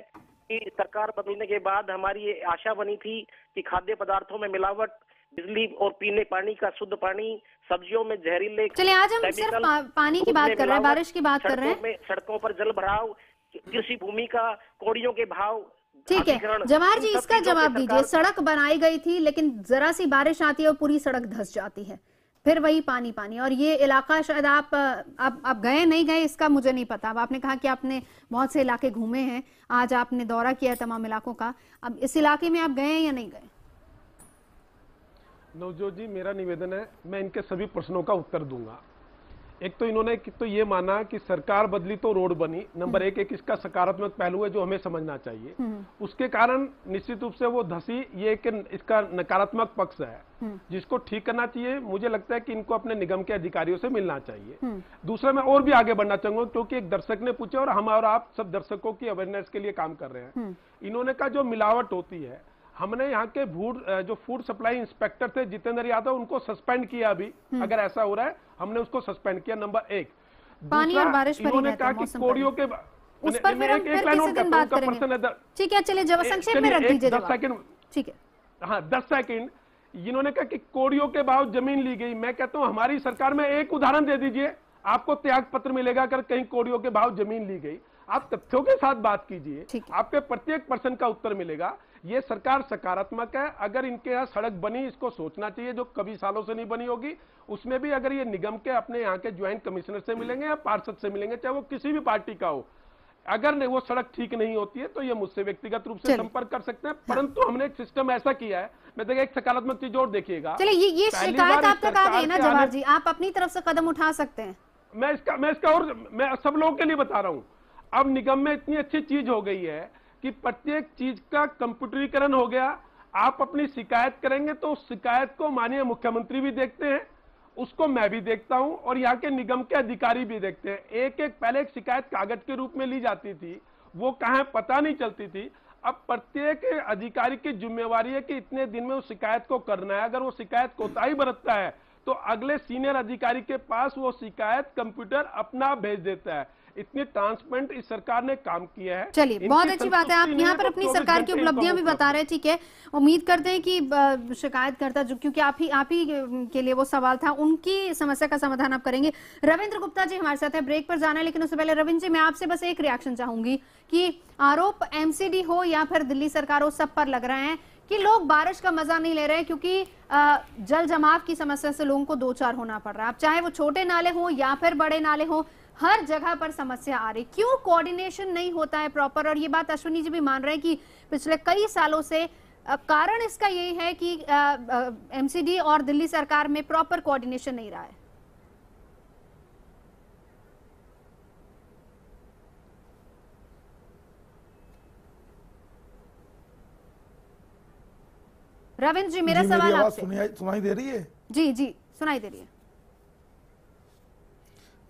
कि सरकार बदलने के बाद हमारी ये आशा बनी थी कि खाद्य पदार्थों में मिलावट, बिजली और पीने पानी का शुद्ध पानी, सब्जियों में जहरीले, चलिए आज हम सिर्फ पानी की बात कर रहे हैं, बारिश की बात कर रहे हैं। सड़कों पर जल भराव, कृषि भूमि का कौड़ियों के भाव। ठीक है जवाहर जी, इसका जवाब दीजिए। सड़क बनाई गई थी, लेकिन जरा सी बारिश आती है और पूरी सड़क धंस जाती है, फिर वही पानी पानी। और ये इलाका शायद आप गए नहीं गए इसका मुझे नहीं पता। अब आपने कहा कि आपने बहुत से इलाके घूमे हैं, आज आपने दौरा किया है तमाम इलाकों का। अब इस इलाके में आप गए हैं या नहीं गए? नवजोत जी, मेरा निवेदन है, मैं इनके सभी प्रश्नों का उत्तर दूंगा। एक तो इन्होंने तो ये माना कि सरकार बदली तो रोड बनी। नंबर एक इसका सकारात्मक पहलू है जो हमें समझना चाहिए। उसके कारण निश्चित रूप से वो धसी, ये एक इसका नकारात्मक पक्ष है जिसको ठीक करना चाहिए। मुझे लगता है कि इनको अपने निगम के अधिकारियों से मिलना चाहिए। दूसरा, मैं और भी आगे बढ़ना चाहूंगा, क्योंकि एक दर्शक ने पूछा और हम और आप सब दर्शकों की अवेयरनेस के लिए काम कर रहे हैं। इन्होंने कहा जो मिलावट होती है, हमने यहाँ के जो फूड सप्लाई इंस्पेक्टर थे जितेंद्र यादव, उनको सस्पेंड किया। अभी अगर ऐसा हो रहा है, हमने उसको सस्पेंड किया। नंबर एक। पानी और बारिश पर इन्होंने कहा कि कोड़ियों के उस पर फिर हम फिर किसी दिन बात करेंगे। ठीक है, चलिए जब संक्षेप में रख दीजिए। 10 सेकंड। ठीक है, हाँ 10 सेकंड। इन्होंने कहा कि कोड़ियों के भाव जमीन ली गई। मैं कहता हूँ हमारी सरकार में एक उदाहरण दे दीजिए, आपको त्याग पत्र मिलेगा अगर कहीं कोड़ियों के भाव जमीन ली गई। आप तथ्यों के साथ बात कीजिए, आपके प्रत्येक प्रश्न का उत्तर मिलेगा। ये सरकार सकारात्मक है। अगर इनके यहाँ सड़क बनी, इसको सोचना चाहिए, जो कभी सालों से नहीं बनी होगी। उसमें भी अगर ये निगम के अपने यहाँ के ज्वाइंट कमिश्नर से मिलेंगे या पार्षद से मिलेंगे, चाहे वो किसी भी पार्टी का हो, अगर वो सड़क ठीक नहीं होती है तो ये मुझसे व्यक्तिगत रूप से संपर्क कर सकते हैं। परंतु हमने एक सिस्टम ऐसा किया है, मैं देखिए एक सकारात्मक चीज और देखिएगा। चलिए ये शिकायत आप तक आ गई ना जवाहर जी, आप अपनी तरफ से कदम उठा सकते हैं। मैं सब लोगों के लिए बता रहा हूं। अब निगम में इतनी अच्छी चीज हो गई है कि प्रत्येक चीज का कंप्यूटरीकरण हो गया। आप अपनी शिकायत करेंगे तो उस शिकायत को माननीय मुख्यमंत्री भी देखते हैं, उसको मैं भी देखता हूं, और यहाँ के निगम के अधिकारी भी देखते हैं। पहले एक शिकायत कागज के रूप में ली जाती थी, वो कहाँ पता नहीं चलती थी। अब प्रत्येक अधिकारी की जिम्मेवारी है कि इतने दिन में उस शिकायत को करना है। अगर वो शिकायत कोताही बरतता है तो अगले सीनियर अधिकारी के पास वो शिकायत कंप्यूटर अपना भेज देता है। इतनी ट्रांसपेरेंट इस सरकार ने काम किया है। चलिए बहुत अच्छी बात है, आप यहाँ पर अपनी सरकार की उपलब्धियां भी बता रहे हैं। ठीक है, उम्मीद करते हैं कि शिकायतकर्ता जो, क्योंकि आप ही के लिए वो सवाल था, उनकी समस्या का समाधान आप करेंगे। रविंद्र गुप्ता जी हमारे साथ है, ब्रेक पर जाना है, लेकिन उससे पहले रविंद्र जी मैं आपसे बस एक रिएक्शन चाहूंगी कि आरोप एमसीडी हो या फिर दिल्ली सरकार हो, सब पर लग रहे हैं कि लोग बारिश का मजा नहीं ले रहे हैं, क्योंकि जल जमाव की समस्या से लोगों को 2-4 होना पड़ रहा है। अब चाहे वो छोटे नाले हो या फिर बड़े नाले हो, हर जगह पर समस्या आ रही। क्यों कोऑर्डिनेशन नहीं होता है प्रॉपर? और ये बात अश्विनी जी भी मान रहे हैं कि पिछले कई सालों से कारण इसका यही है कि एमसीडी और दिल्ली सरकार में प्रॉपर कोऑर्डिनेशन नहीं रहा है। रविंद्र जी, मेरा सवाल आपसे सुनाई दे रही है? जी जी सुनाई दे रही है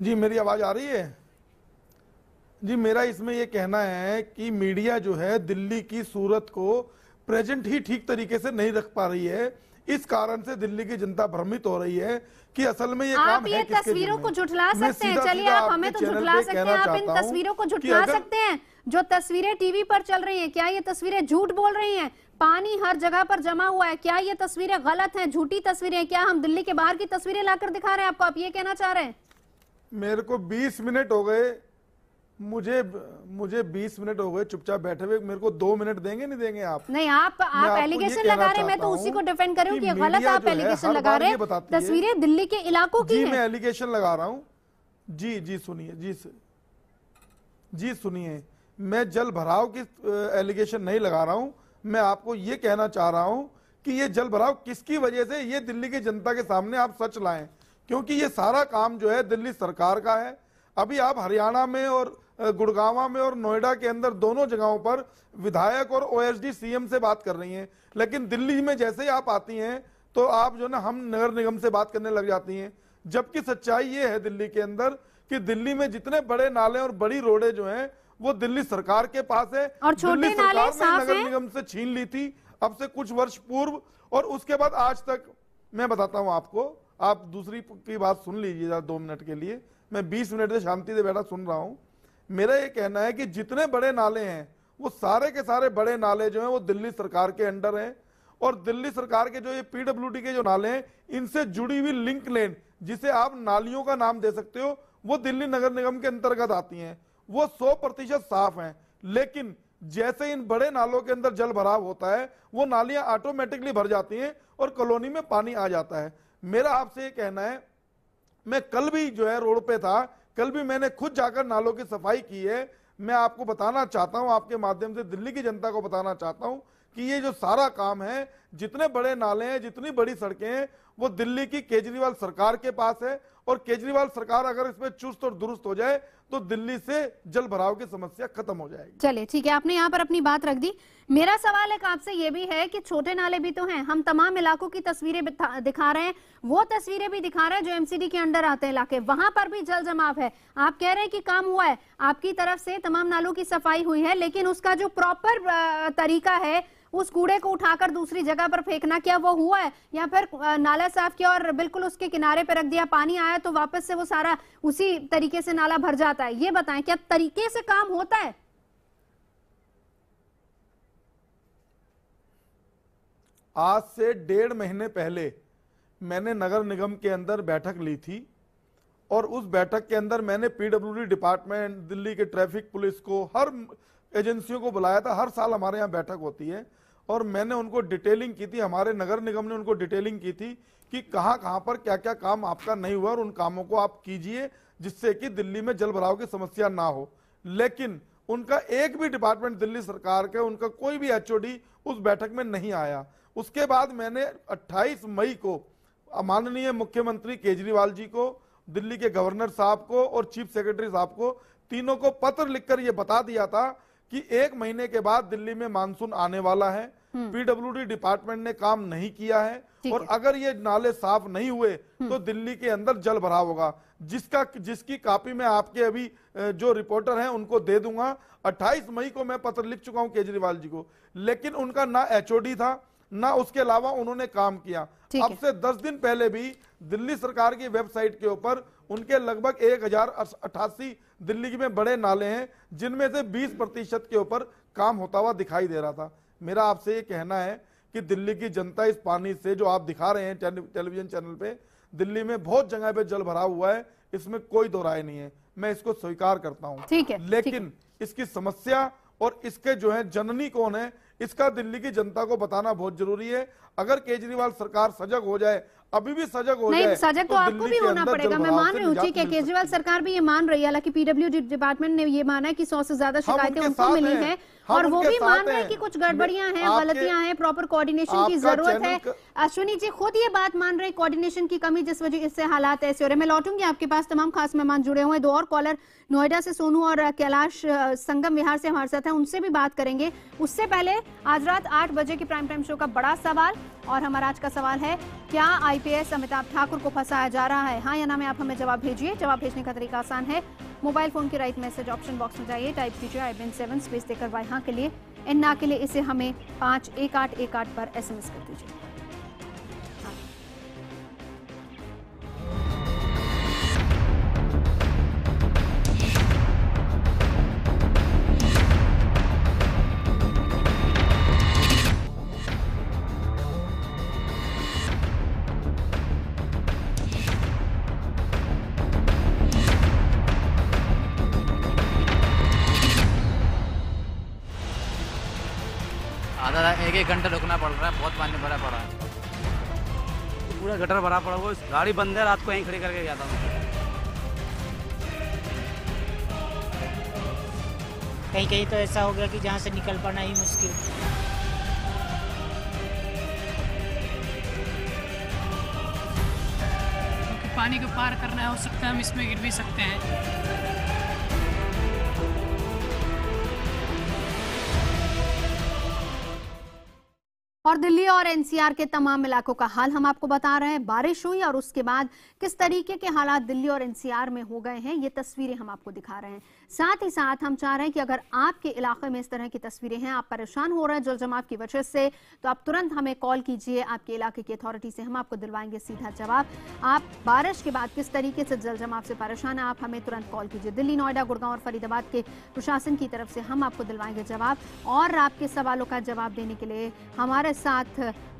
जी, मेरी आवाज आ रही है जी। मेरा इसमें यह कहना है कि मीडिया जो है दिल्ली की सूरत को प्रेजेंट ही ठीक तरीके से नहीं रख पा रही है। इस कारण से दिल्ली की जनता भ्रमित हो रही है कि असल में ये आप काम ये है किसके तस्वीरों जिम्मे? को झुठला मैं सकते हैं, सीधा चलिए सीधा आप हमें आपके तो चैनल झुठला पे सकते हैं, कहना आप इन चाहता हूं तस्वीरों को कि झुठला अगर- सकते हैं। जो तस्वीरें टीवी पर चल रही हैं, क्या ये तस्वीरें झूठ बोल रही हैं? पानी हर जगह पर जमा हुआ है, क्या ये तस्वीरें गलत हैं, झूठी तस्वीरें हैं? क्या हम दिल्ली के बाहर की तस्वीरें लाकर दिखा रहे हैं आपको? आप ये कहना चाह रहे हैं? मेरे को 20 मिनट हो गए, मुझे 20 मिनट हो गए चुपचाप बैठे हुए, मेरे को 2 मिनट देंगे नहीं देंगे आप? नहीं, आप आपको एलिगेशन ये कहना लगा रहे हैं, मैं तो चाहता उसी को हूं डिफेंड कर रही हूं कि गलत मीडिया आप जो है एलिगेशन हर लगा बार रहे ये हैं। बताती है- तस्वीरें दिल्ली के इलाकों की जी हैं। मैं एलिगेशन लगा रहा हूं। जी सुनिए, जी सुनिए, मैं जल भराव की एलिगेशन नहीं लगा रहा हूं। मैं आपको ये कहना चाह रहा हूं कि ये जल भराव किसकी वजह से, ये दिल्ली की जनता के सामने आप सच लाएं, क्योंकि ये सारा काम जो है दिल्ली सरकार का है। अभी आप हरियाणा में और गुड़गांव में और नोएडा के अंदर दोनों जगहों पर विधायक और ओएसडी सीएम से बात कर रही हैं, लेकिन दिल्ली में जैसे ही आप आती हैं तो आप जो ना हम नगर निगम से बात करने लग जाती हैं। जबकि सच्चाई ये है दिल्ली के अंदर कि दिल्ली में जितने बड़े नाले और बड़ी रोडें जो हैं वो दिल्ली सरकार के पास है, और छोटे दिल्ली नाले सरकार साफ ने नगर हैं? निगम से छीन ली थी अब से कुछ वर्ष पूर्व, और उसके बाद आज तक। मैं बताता हूं आपको, आप दूसरी की बात सुन लीजिए जरा 2 मिनट के लिए। मैं 20 मिनट से शांति से बैठा सुन रहा हूं। मेरा ये कहना है कि जितने बड़े नाले हैं वो सारे के सारे बड़े नाले जो हैं वो दिल्ली सरकार के अंडर हैं, और दिल्ली सरकार के जो ये पीडब्ल्यूडी के जो नाले हैं इनसे जुड़ी हुई लिंक लेन, जिसे आप नालियों का नाम दे सकते हो, वो दिल्ली नगर निगम के अंतर्गत आती हैं। वो 100% साफ हैं, लेकिन जैसे इन बड़े नालों के अंदर जल भराव होता है वो नालियां ऑटोमेटिकली भर जाती हैं और कॉलोनी में पानी आ जाता है। मेरा आपसे ये कहना है, मैं कल भी जो है रोड पे था, कल भी मैंने खुद जाकर नालों की सफाई की है। मैं आपको बताना चाहता हूं, आपके माध्यम से दिल्ली की जनता को बताना चाहता हूं कि ये जो सारा काम है, जितने बड़े नाले हैं, जितनी बड़ी सड़कें हैं, वो दिल्ली की केजरीवाल सरकार के पास है, और केजरीवाल सरकार अगर इसमें चुस्त और दुरुस्त हो जाए तो दिल्ली से जल भराव की समस्या खत्म हो जाएगी। चलिए ठीक है, आपने यहाँ पर अपनी बात रख दी। मेरा सवाल एक आपसे ये भी है कि छोटे नाले भी तो हैं, हम तमाम इलाकों की तस्वीरें दिखा रहे हैं, वो तस्वीरें भी दिखा रहे हैं जो एमसीडी के अंडर आते हैं इलाके, वहां पर भी जल जमाव है। आप कह रहे हैं कि काम हुआ है, आपकी तरफ से तमाम नालों की सफाई हुई है, लेकिन उसका जो प्रॉपर तरीका है उस कूड़े को उठाकर दूसरी जगह पर फेंकना, क्या वो हुआ है? या फिर नाला साफ किया और बिल्कुल उसके किनारे पे रख दिया, पानी आया तो वापस से वो सारा उसी तरीके से नाला भर जाता है? ये बताएं, क्या तरीके से काम होता है? आज से 1.5 महीने पहले मैंने नगर निगम के अंदर बैठक ली थी, और उस बैठक के अंदर मैंने पीडब्ल्यूडी डिपार्टमेंट, दिल्ली के ट्रैफिक पुलिस को, हर एजेंसियों को बुलाया था। हर साल हमारे यहाँ बैठक होती है, और मैंने उनको डिटेलिंग की थी, हमारे नगर निगम ने उनको डिटेलिंग की थी कि कहाँ कहाँ पर क्या क्या काम आपका नहीं हुआ और उन कामों को आप कीजिए जिससे कि दिल्ली में जल भराव की समस्या ना हो। लेकिन उनका एक भी डिपार्टमेंट दिल्ली सरकार के, उनका कोई भी एचओडी उस बैठक में नहीं आया। उसके बाद मैंने 28 मई को माननीय मुख्यमंत्री केजरीवाल जी को, दिल्ली के गवर्नर साहब को और चीफ सेक्रेटरी साहब को, तीनों को पत्र लिखकर यह बता दिया था कि 1 महीने के बाद दिल्ली में मानसून आने वाला है। पीडब्ल्यूडी डिपार्टमेंट ने काम नहीं किया है, और अगर ये नाले साफ नहीं हुए तो दिल्ली के अंदर जल भराव होगा, जिसकी कॉपी मैं आपके अभी जो रिपोर्टर हैं उनको दे दूंगा। 28 मई को मैं पत्र लिख चुका हूं केजरीवाल जी को, लेकिन उनका ना एचओडी था, ना उसके अलावा उन्होंने काम किया। अब से 10 दिन पहले भी दिल्ली सरकार की वेबसाइट के ऊपर उनके लगभग 1088 दिल्ली में बड़े नाले हैं, जिनमें से 20% के ऊपर काम होता हुआ दिखाई दे रहा था। मेरा आपसे ये कहना है कि दिल्ली की जनता इस पानी से, जो आप दिखा रहे हैं टेलीविजन चैनल पे, दिल्ली में बहुत जगह पे जल भराव हुआ है, इसमें कोई दो राय नहीं है, मैं इसको स्वीकार करता हूं। ठीक है, लेकिन इसकी समस्या और इसके जो है जननी कौन है, इसका दिल्ली की जनता को बताना बहुत जरूरी है। अगर केजरीवाल सरकार सजग हो जाए, अभी भी सजग हो जाए, सजग तो आपको भी होना पड़ेगा। मैं मान रही हूँ, ठीक है, केजरीवाल सरकार भी ये मान रही है, हालांकि पीडब्ल्यूडी डिपार्टमेंट ने ये माना है कि 100 से ज्यादा शिकायतें उनको मिली हैं, और वो भी मान रहे हैं कि कुछ गड़बड़ियां हैं, गलतियां हैं, प्रॉपर कोऑर्डिनेशन की जरूरत है। अश्विनी जी खुद ये बात मान रहे हैं, कोऑर्डिनेशन की कमी जिस वजह से हालात ऐसे हो रहे हैं। मैं लौटूंगी आपके पास, तमाम खास मेहमान जुड़े हुए हैं, 2 और कॉलर नोएडा से सोनू और कैलाश संगम विहार से हमारे साथ हैं, उनसे भी बात करेंगे। उससे पहले आज रात 8 बजे के प्राइम टाइम शो का बड़ा सवाल, और हमारा आज का सवाल है, क्या आईपीएस अमिताभ ठाकुर को फंसाया जा रहा है? हाँ या ना में आप हमें जवाब भेजिए। जवाब भेजने का तरीका आसान है, मोबाइल फोन के राइट मैसेज ऑप्शन बॉक्स में जाइए, टाइप कीजिए IBN7 स्पेस देकर वाई हाँ के लिए, एन ना के लिए इसे हमें 51818 पर SMS कर दीजिए। एक एक घंटे रुकना पड़ रहा है, बहुत पानी भरा पड़ा है, पूरा गटर भरा पड़ा। वो गाड़ी बंद है, रात को यहीं खड़ी करके गया था मैं। कहीं कहीं तो ऐसा हो गया कि जहाँ से निकल पाना ही मुश्किल। क्योंकि पानी को पार करना है, हो सकता है हम इसमें गिर भी सकते हैं। और दिल्ली और एनसीआर के तमाम इलाकों का हाल हम आपको बता रहे हैं। बारिश हुई और उसके बाद किस तरीके के हालात दिल्ली और एनसीआर में हो गए हैं, ये तस्वीरें हम आपको दिखा रहे हैं। साथ ही साथ हम चाह रहे हैं कि अगर आपके इलाके में इस तरह की तस्वीरें हैं, आप परेशान हो रहे हैं जल जमाव की वजह से, तो आप तुरंत हमें कॉल कीजिए। आपके इलाके की अथॉरिटी से हम आपको दिलवाएंगे सीधा जवाब। आप बारिश के बाद किस तरीके से जल जमाव से परेशान है, आप हमें तुरंत कॉल कीजिए। दिल्ली, नोएडा, गुड़गांव और फरीदाबाद के प्रशासन की तरफ से हम आपको दिलवाएंगे जवाब। और आपके सवालों का जवाब देने के लिए हमारे साथ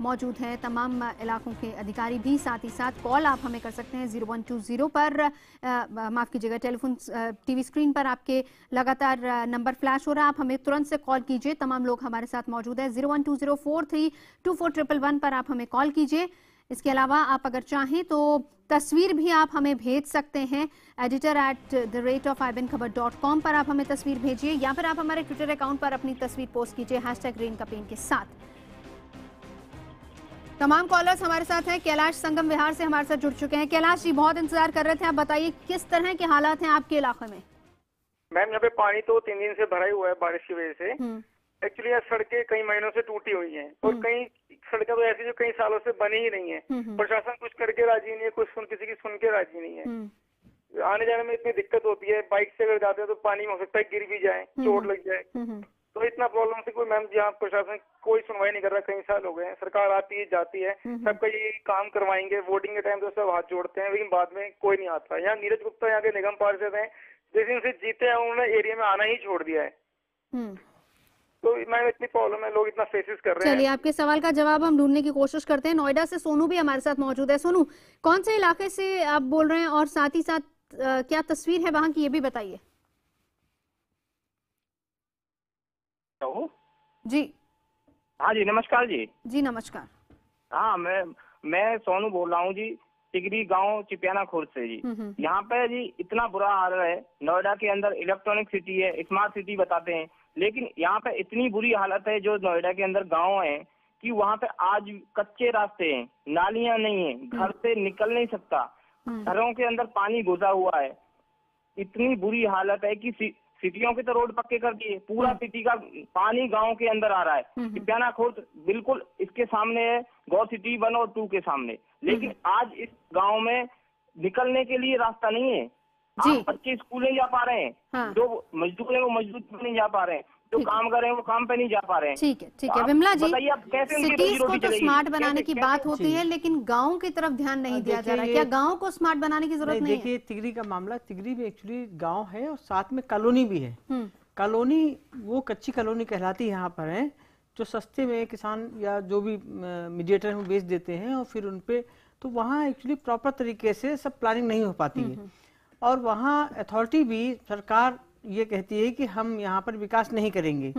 मौजूद हैं तमाम इलाकों के अधिकारी भी। साथ ही साथ कॉल आप हमें कर सकते हैं 0120 पर, माफ कीजिएगा, टेलीफोन टीवी स्क्रीन पर आपके लगातार नंबर फ्लैश हो रहा है, आप हमें तुरंत से कॉल कीजिए। तमाम लोग हमारे साथ मौजूद है। 0120432411 पर आप हमें कॉल कीजिए। इसके अलावा आप अगर चाहें तो तस्वीर भी आप हमें भेज सकते हैं। editor@therateofibankhbar.com पर आप हमें तस्वीर भेजिए, या फिर आप हमारे ट्विटर अकाउंट पर अपनी तस्वीर पोस्ट कीजिए #RainCampaign के साथ। तमाम कॉलर्स हमारे साथ हैं। कैलाश संगम विहार से हमारे साथ जुड़ चुके हैं। कैलाश जी, बहुत इंतजार कर रहे थे, आप बताइए किस तरह के हालात हैं आपके इलाके में? मैम, यहाँ पे पानी तो 3 दिन से भरा ही हुआ है बारिश की वजह से। एक्चुअली यहाँ सड़कें कई महीनों से टूटी हुई हैं और कई सड़कें तो ऐसी जो कई सालों से बनी ही नहीं है। प्रशासन कुछ करके राजी नहीं है, कुछ किसी की सुन के राजी नहीं है। आने जाने में इतनी दिक्कत होती है, बाइक से अगर जाते हैं तो पानी में हो सकता है गिर भी जाए, चोट लग जाए, तो इतना प्रॉब्लम से कोई मैम यहाँ प्रशासन कोई सुनवाई नहीं कर रहा। कई साल हो गए हैं, सरकार आती है जाती है, सबका ये काम करवाएंगे, वोटिंग के टाइम तो सब हाथ जोड़ते हैं, लेकिन बाद में कोई नहीं आता। यहाँ नीरज गुप्ता यहाँ के निगम पार्षद हैं, जिस दिन से जीते हैं उन्होंने एरिया में आना ही छोड़ दिया है। तो मैम इतनी प्रॉब्लम है, लोग इतना फेसेस कर रहे हैं। चलिए, आपके सवाल का जवाब हम ढूंढने की कोशिश करते हैं। नोएडा से सोनू भी हमारे साथ मौजूद है। सोनू, कौन से इलाके से आप बोल रहे हैं और साथ ही साथ क्या तस्वीर है वहाँ की, ये भी बताइए। जी हाँ जी, नमस्कार जी। जी नमस्कार। हाँ, मैं सोनू बोल रहा हूँ जी, टिगरी गांव चिपियाना खुर्द से जी। यहाँ पे जी इतना बुरा हाल है। नोएडा के अंदर इलेक्ट्रॉनिक सिटी है, स्मार्ट सिटी बताते हैं, लेकिन यहाँ पे इतनी बुरी हालत है जो नोएडा के अंदर गांव है कि वहाँ पे आज कच्चे रास्ते हैं, नालियां नहीं है, घर से निकल नहीं सकता, घरों के अंदर पानी घुसा हुआ है। इतनी बुरी हालत है कि सिटियों के तो रोड पक्के कर दिए, पूरा सिटी का पानी गांव के अंदर आ रहा है। चिपियाना खुर्द बिल्कुल इसके सामने है, गौ सिटी 1 और 2 के सामने, लेकिन आज इस गांव में निकलने के लिए रास्ता नहीं है। आज बच्चे स्कूल नहीं जा पा रहे हैं, जो मजदूर है वो मजदूर नहीं जा पा रहे हैं, जो काम कर रहे हैं वो काम पे नहीं जा पा रहे हैं। ठीक है, ठीक है विमला जी, सिटीज को तो स्मार्ट बनाने की बात होती है, लेकिन गांव की तरफ ध्यान नहीं दिया जा रहा है। क्या गांव को स्मार्ट बनाने की जरूरत नहीं है? देखिए, तिगरी का मामला, तिगरी में एक्चुअली गांव है और साथ में कॉलोनी भी है। कॉलोनी वो कच्ची कॉलोनी कहलाती यहाँ पर है, जो सस्ते में किसान या जो भी मीडिएटर है वो बेच देते हैं और फिर उनपे, तो वहाँ एक्चुअली प्रॉपर तरीके से सब प्लानिंग नहीं हो पाती है। और वहाँ अथॉरिटी भी, सरकार ये कहती है कि हम यहाँ पर विकास नहीं करेंगे।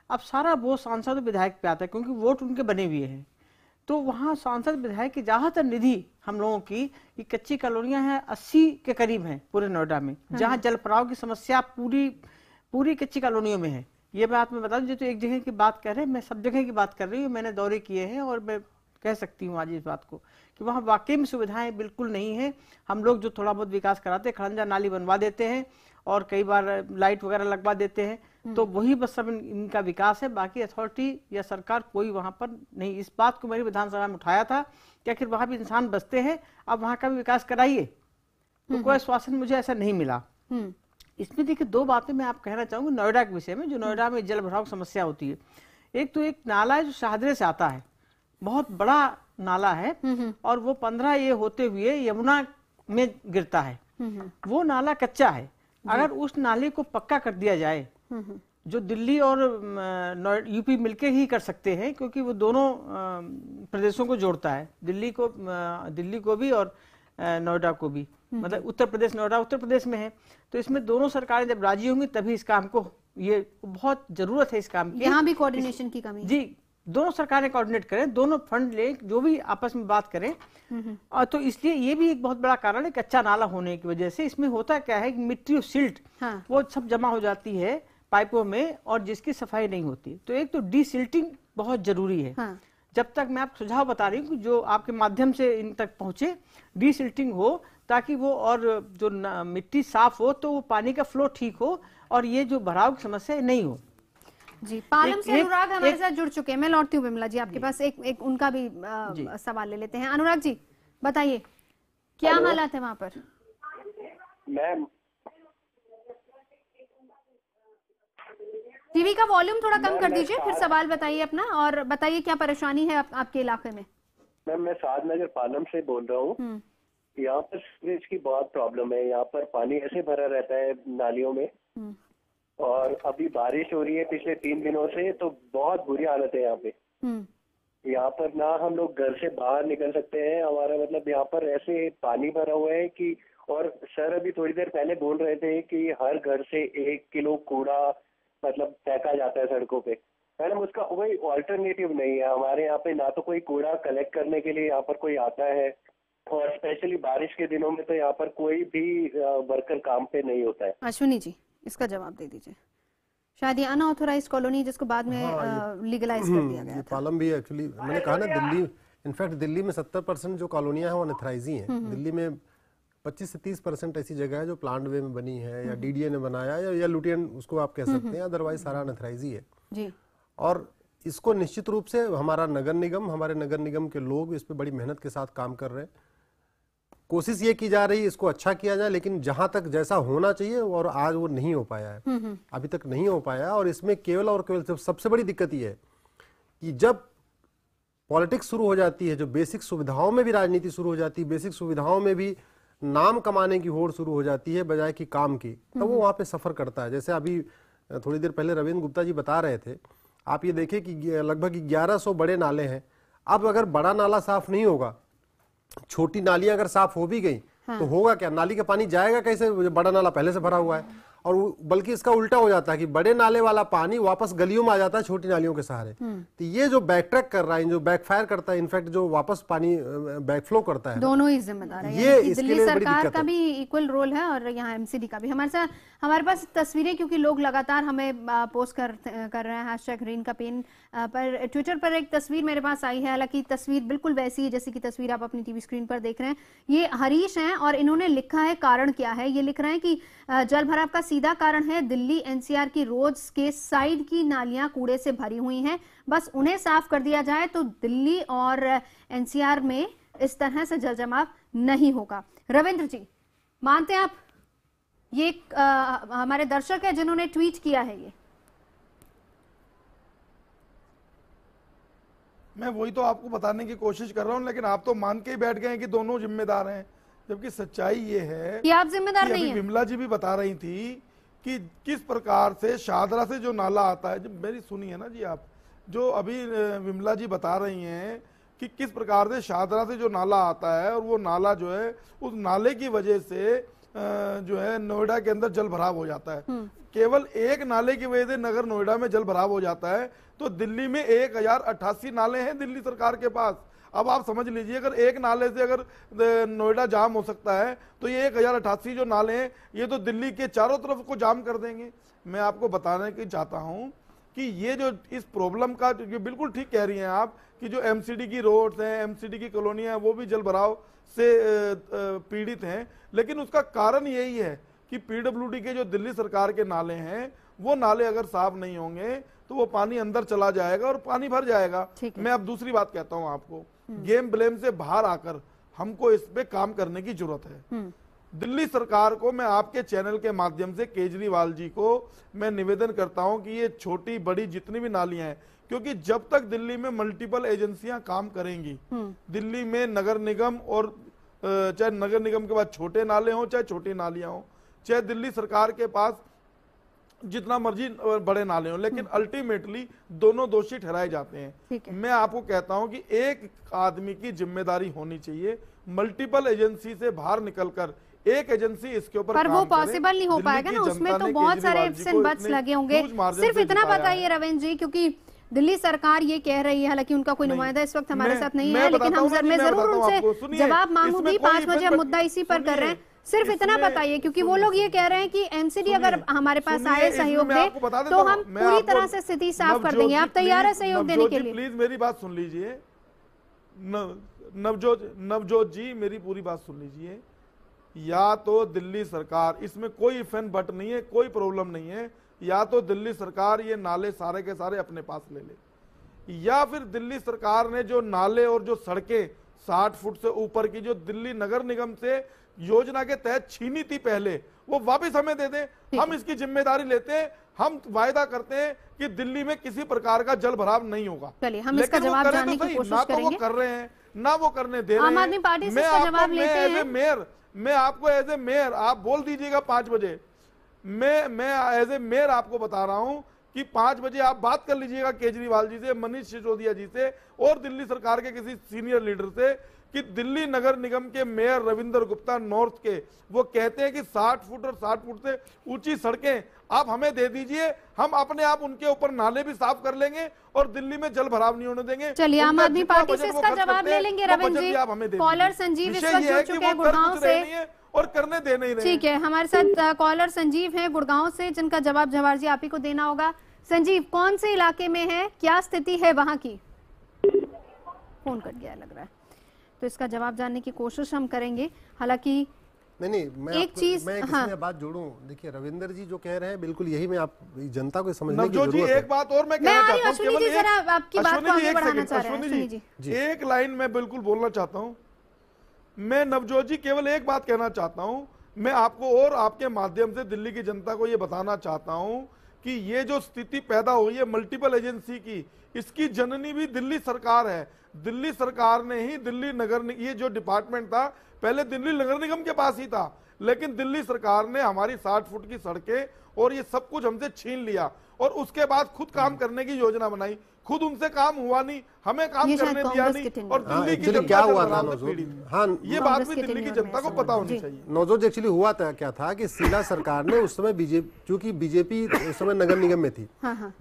अब सारा वो सांसद और विधायक पे आता है, क्योंकि वोट उनके बने हुए हैं। तो वहाँ सांसद विधायक की ज्यादातर निधि हम लोगों की, ये कच्ची कॉलोनियां हैं, 80 के करीब हैं पूरे नोएडा में, जहाँ जल भराव की समस्या पूरी कच्ची कॉलोनियों में है। ये बात मैं बता दूं, तो एक जगह की बात कर रहे हैं, मैं सब जगह की बात कर रही हूँ, मैंने दौरे किए हैं और मैं कह सकती हूँ आज इस बात को कि वहाँ वाकई में सुविधाएं बिल्कुल नहीं है। हम लोग जो थोड़ा बहुत विकास कराते हैं, खड़ंजा नाली बनवा देते हैं और कई बार लाइट वगैरह लगवा देते हैं, तो वही बस सब इनका विकास है। बाकी अथॉरिटी या सरकार कोई वहाँ पर नहीं। इस बात को मेरी विधानसभा में उठाया था कि आखिर वहाँ भी इंसान बसते हैं, अब वहाँ का भी विकास कराइए, तो कोई आश्वासन मुझे ऐसा नहीं मिला। इसमें देखिए, 2 बातें मैं आप कहना चाहूँगी नोएडा के विषय में, जो नोएडा में जल भराव समस्या होती है। एक तो एक नाला है जो शाहदरे से आता है, बहुत बड़ा नाला है, और वो 15 ये होते हुए यमुना में गिरता है। वो नाला कच्चा है। अगर उस नाले को पक्का कर दिया जाए, जो दिल्ली और यूपी मिलके ही कर सकते हैं, क्योंकि वो दोनों प्रदेशों को जोड़ता है, दिल्ली को भी और नोएडा को भी, मतलब उत्तर प्रदेश, नोएडा उत्तर प्रदेश में है। तो इसमें दोनों सरकारें जब राजी होंगी तभी इस काम को, ये बहुत जरूरत है इस काम की। यहाँ भी कोऑर्डिनेशन की कमी जी, दोनों सरकारें कोऑर्डिनेट करें, दोनों फंड ले, जो भी आपस में बात करें। और तो इसलिए ये भी एक बहुत बड़ा कारण है कच्चा नाला होने की वजह से। इसमें होता क्या है कि मिट्टी और सिल्ट वो सब जमा हो जाती है पाइपों में और जिसकी सफाई नहीं होती। तो एक तो डीसिल्टिंग बहुत जरूरी है। जब तक मैं आपको सुझाव बता रही हूँ कि जो आपके माध्यम से इन तक पहुंचे, डीसिल्टिंग हो ताकि वो और जो मिट्टी साफ हो तो वो पानी का फ्लो ठीक हो और ये जो भराव की समस्या नहीं हो। जी, पालम से अनुराग हमारे साथ जुड़ चुके हैं। मैं लौटती हूँ विमला जी आपके पास, एक उनका भी सवाल ले लेते हैं। अनुराग जी बताइए क्या हालात है वहां पर? मैम टीवी का वॉल्यूम थोड़ा कम कर दीजिए, फिर सवाल बताइए अपना और बताइए क्या परेशानी है आपके इलाके में। मैम मैं सादनगर पालम से बोल रहा हूँ। यहाँ पर सीवरेज की बहुत प्रॉब्लम है। यहाँ पर पानी ऐसे भरा रहता है नालियों में, और अभी बारिश हो रही है पिछले 3 दिनों से, तो बहुत बुरी हालत है यहाँ पे। यहाँ पर ना हम लोग घर से बाहर निकल सकते हैं, हमारा मतलब यहाँ पर ऐसे पानी भरा हुआ है कि, और सर अभी थोड़ी देर पहले बोल रहे थे कि हर घर से 1 किलो कूड़ा मतलब फेंका जाता है सड़कों पे। मैडम उसका कोई ऑल्टरनेटिव नहीं है हमारे यहाँ पे, ना तो कोई कूड़ा कलेक्ट करने के लिए यहाँ पर कोई आता है, और स्पेशली बारिश के दिनों में तो यहाँ पर कोई भी वर्कर काम पे नहीं होता है। अश्विनी जी इसका जवाब दे दीजिए। शायद ये अनऑथोराइज्ड कॉलोनी जिसको बाद में लीगलाइज कर दिया गया था। पालम भी एक्चुअली मैंने कहा ना, दिल्ली इनफैक्ट दिल्ली में 70% जो कॉलोनियां हैं वो अनऑथराइज ही हैं। दिल्ली में 25 से 30% ऐसी जगह है जो प्लांट वे में बनी है या डीडीए ने बनाया या लुटियन उसको आप कह सकते हैं, अदरवाइज सारा अनऑथराइज ही है जी। और इसको निश्चित रूप से हमारे नगर निगम के लोग इस पे बड़ी मेहनत के साथ काम कर रहे हैं। कोशिश ये की जा रही है इसको अच्छा किया जाए, लेकिन जहां तक जैसा होना चाहिए और आज वो नहीं हो पाया है, अभी तक नहीं हो पाया। और इसमें केवल और केवल सबसे बड़ी दिक्कत ये है कि जब पॉलिटिक्स शुरू हो जाती है, जो बेसिक सुविधाओं में भी राजनीति शुरू हो जाती है, बेसिक सुविधाओं में भी नाम कमाने की होड़ शुरू हो जाती है बजाय कि काम की, तो वो वहां पे सफर करता है। जैसे अभी थोड़ी देर पहले रविंद्र गुप्ता जी बता रहे थे, आप ये देखें कि लगभग 1100 बड़े नाले हैं। अब अगर बड़ा नाला साफ नहीं होगा, छोटी नालियां अगर साफ हो भी गई तो होगा क्या? नाली का पानी जाएगा कैसे? बड़ा नाला पहले से भरा हुआ है। और बल्कि इसका उल्टा हो जाता है कि बड़े नाले वाला पानी वापस गलियों में आ जाता है छोटी नालियों के सहारे। तो ये जो बैकट्रैक कर रहा है, जो बैकफायर करता है, इनफैक्ट जो वापस पानी बैकफ्लो करता है, दोनों ही जिम्मेदार है। ये दिल्ली सरकार का भी इक्वल रोल है और यहाँ एमसीडी का भी। हमारे पास तस्वीरें, क्योंकि लोग लगातार हमें पोस्ट कर रहे हैं हैशटैग ग्रीन कैंपेन पर। ट्विटर पर एक तस्वीर मेरे पास आई है, हालांकि तस्वीर बिल्कुल वैसी है जैसी की तस्वीर आप अपनी टीवी स्क्रीन पर देख रहे हैं। ये हरीश हैं और इन्होंने लिखा है कारण क्या है। ये लिख रहे हैं कि जल भराव का सीधा कारण है दिल्ली एनसीआर की रोड्स के साइड की नालियां कूड़े से भरी हुई हैं, बस उन्हें साफ कर दिया जाए तो दिल्ली और एनसीआर में इस तरह से जल जमाव नहीं होगा। रविंद्र जी मानते हैं आप? ये हमारे दर्शक है जिन्होंने ट्वीट किया है। ये मैं वही तो आपको बताने की कोशिश कर रहा हूं, लेकिन आप तो मान के ही बैठ गए हैं कि दोनों जिम्मेदार हैं, जबकि सच्चाई ये है कि आप जिम्मेदार नहीं हैं। विमला जी भी बता रही थी कि किस प्रकार से शाहदरा से जो नाला आता है, जब मेरी सुनी है ना जी आप, जो अभी विमला जी बता रही हैं कि किस प्रकार से शाहदरा से जो नाला आता है और वो नाला जो है, उस नाले की वजह से जो है नोएडा के अंदर जल भराव हो जाता है। केवल एक नाले की वजह से नगर नोएडा में जल भराव हो जाता है, तो दिल्ली में 1088 नाले हैं दिल्ली सरकार के पास। अब आप समझ लीजिए, अगर एक नाले से अगर नोएडा जाम हो सकता है तो ये 1088 जो नाले हैं ये तो दिल्ली के चारों तरफ को जाम कर देंगे। मैं आपको बताने की चाहता हूं कि ये जो इस प्रॉब्लम का, जो बिल्कुल ठीक कह रही हैं आप कि जो एमसीडी की रोड्स हैं, एमसीडी की कॉलोनियां हैं, वो भी जल भराव से पीड़ित हैं, लेकिन उसका कारण यही है कि पीडब्ल्यूडी के जो दिल्ली सरकार के नाले हैं, वो नाले अगर साफ नहीं होंगे तो वो पानी अंदर चला जाएगा और पानी भर जाएगा। मैं अब दूसरी बात कहता हूं आपको, गेम ब्लेम से बाहर आकर हमको इस पे काम करने की जरूरत है। दिल्ली सरकार को, मैं आपके चैनल के माध्यम से केजरीवाल जी को मैं निवेदन करता हूं कि ये छोटी बड़ी जितनी भी नालियां हैं, क्योंकि जब तक दिल्ली में मल्टीपल एजेंसियां काम करेंगी, दिल्ली में नगर निगम और चाहे नगर निगम के बाद छोटे नाले हों चाहे छोटी नालियां हों, चाहे दिल्ली सरकार के पास जितना मर्जी बड़े नाले हों, लेकिन अल्टीमेटली दोनों दोषी ठहराए जाते हैं। मैं आपको कहता हूं कि एक आदमी की जिम्मेदारी होनी चाहिए, मल्टीपल एजेंसी से बाहर निकलकर एक एजेंसी इसके ऊपर पर वो पॉसिबल नहीं हो पाएगा ना, उसमें तो बहुत सारे इफ्स एंड बट्स लगे होंगे। सिर्फ इतना बताइए रविंद्र जी, क्योंकि दिल्ली सरकार ये कह रही है, हालांकि उनका कोई नुमाइंदा इस वक्त हमारे साथ नहीं है, लेकिन मैं जरूर उनसे जवाब मांगूंगी। 5 बजे मुद्दा इसी पर कर रहे हैं, सिर्फ इतना बताइए, क्योंकि वो लोग ये कह रहे हैं कि एमसीडी अगर हमारे पास आए सहयोग दे तो हम पूरी तरह से स्थिति साफ कर देंगे। आप तैयार है सहयोग देने के लिए? प्लीज मेरी बात सुन लीजिए नवजोत जी, मेरी पूरी बात सुन लीजिए। या तो दिल्ली सरकार, इसमें कोई इफ एंड बट नहीं है, कोई प्रॉब्लम नहीं है, या तो दिल्ली सरकार ये नाले सारे के सारे अपने पास ले ले, या फिर दिल्ली सरकार ने जो नाले और जो सड़कें 60 फुट से ऊपर की जो दिल्ली नगर निगम से योजना के तहत छीनी थी पहले, वो वापस हमें दे दें। हम इसकी जिम्मेदारी लेते हैं, हम वायदा करते हैं कि दिल्ली में किसी प्रकार का जल भराव नहीं होगा। चलिए हम इसका जवाब जानने की कोशिश करेंगे। ना तो वो कर रहे हैं, ना वो करने दे रहे हैं। आम आदमी पार्टी से इसका जवाब लेते हैं। मैं आपको एज ए मेयर, आप बोल दीजिएगा 5 बजे, मैं एज ए मेयर आपको बता रहा हूं कि 5 बजे आप बात कर लीजिएगा केजरीवाल जी से, मनीष सिसोदिया जी से और दिल्ली सरकार के किसी सीनियर लीडर से कि दिल्ली नगर निगम के मेयर रविंद्र गुप्ता नॉर्थ के, वो कहते हैं कि 60 फुट और 60 फुट से ऊंची सड़कें आप हमें दे दीजिए, हम अपने आप उनके ऊपर नाले भी साफ कर लेंगे और दिल्ली में जल भराव नहीं होने देंगे। चलिए आम आदमी पार्टी से इसका जवाब ले लेंगे। रविंद्र जी, कॉलर संजीव इस वक्त जुड़ चुके हैं गुड़गांव से और करने दे नहीं रहे। ठीक है, हमारे साथ कॉलर संजीव हैं गुड़गांव से, जिनका जवाब जवाहर जी आप ही को देना होगा। संजीव, कौन से इलाके में है, क्या स्थिति है वहां की? फोन कट गया लग रहा है, तो इसका जवाब जानने की कोशिश हम करेंगे। हालांकि नहीं मैं एक चीज, इसमें बात जोड़ूं, देखिए रविंद्र जी जो कह रहे हैं बिल्कुल यही मैं आप जनता को समझने की जरूरत है। एक बात और मैं कहना चाहता हूं, अश्विनी जी जरा आपकी बात को आगे बढ़ाना चाह रहे हैं। अश्विनी जी एक लाइन में बिल्कुल बोलना चाहता हूं। मैं नवजोत जी केवल एक बात कहना चाहता हूं, मैं आपको और आपके माध्यम से दिल्ली की जनता को ये बताना चाहता हूं कि ये जो स्थिति पैदा हुई है मल्टीपल एजेंसी की, इसकी जननी भी दिल्ली सरकार है। दिल्ली सरकार ने ही दिल्ली नगर, ये जो डिपार्टमेंट था पहले दिल्ली नगर निगम के पास ही था, लेकिन दिल्ली सरकार ने हमारी 60 फुट की सड़कें और ये सब कुछ हमसे छीन लिया और उसके बाद खुद काम करने की योजना बनाई। खुद उनसे काम हुआ नहीं, हमें काम करने दिया नहीं और दिल्ली की जनता क्या हुआ था ये बात भी दिल्ली की जनता को पता होनी चाहिए। नौजोत एक्चुअली हुआ था क्या था कि शीला सरकार ने उस समय क्योंकि बीजेपी उस समय नगर निगम में थी,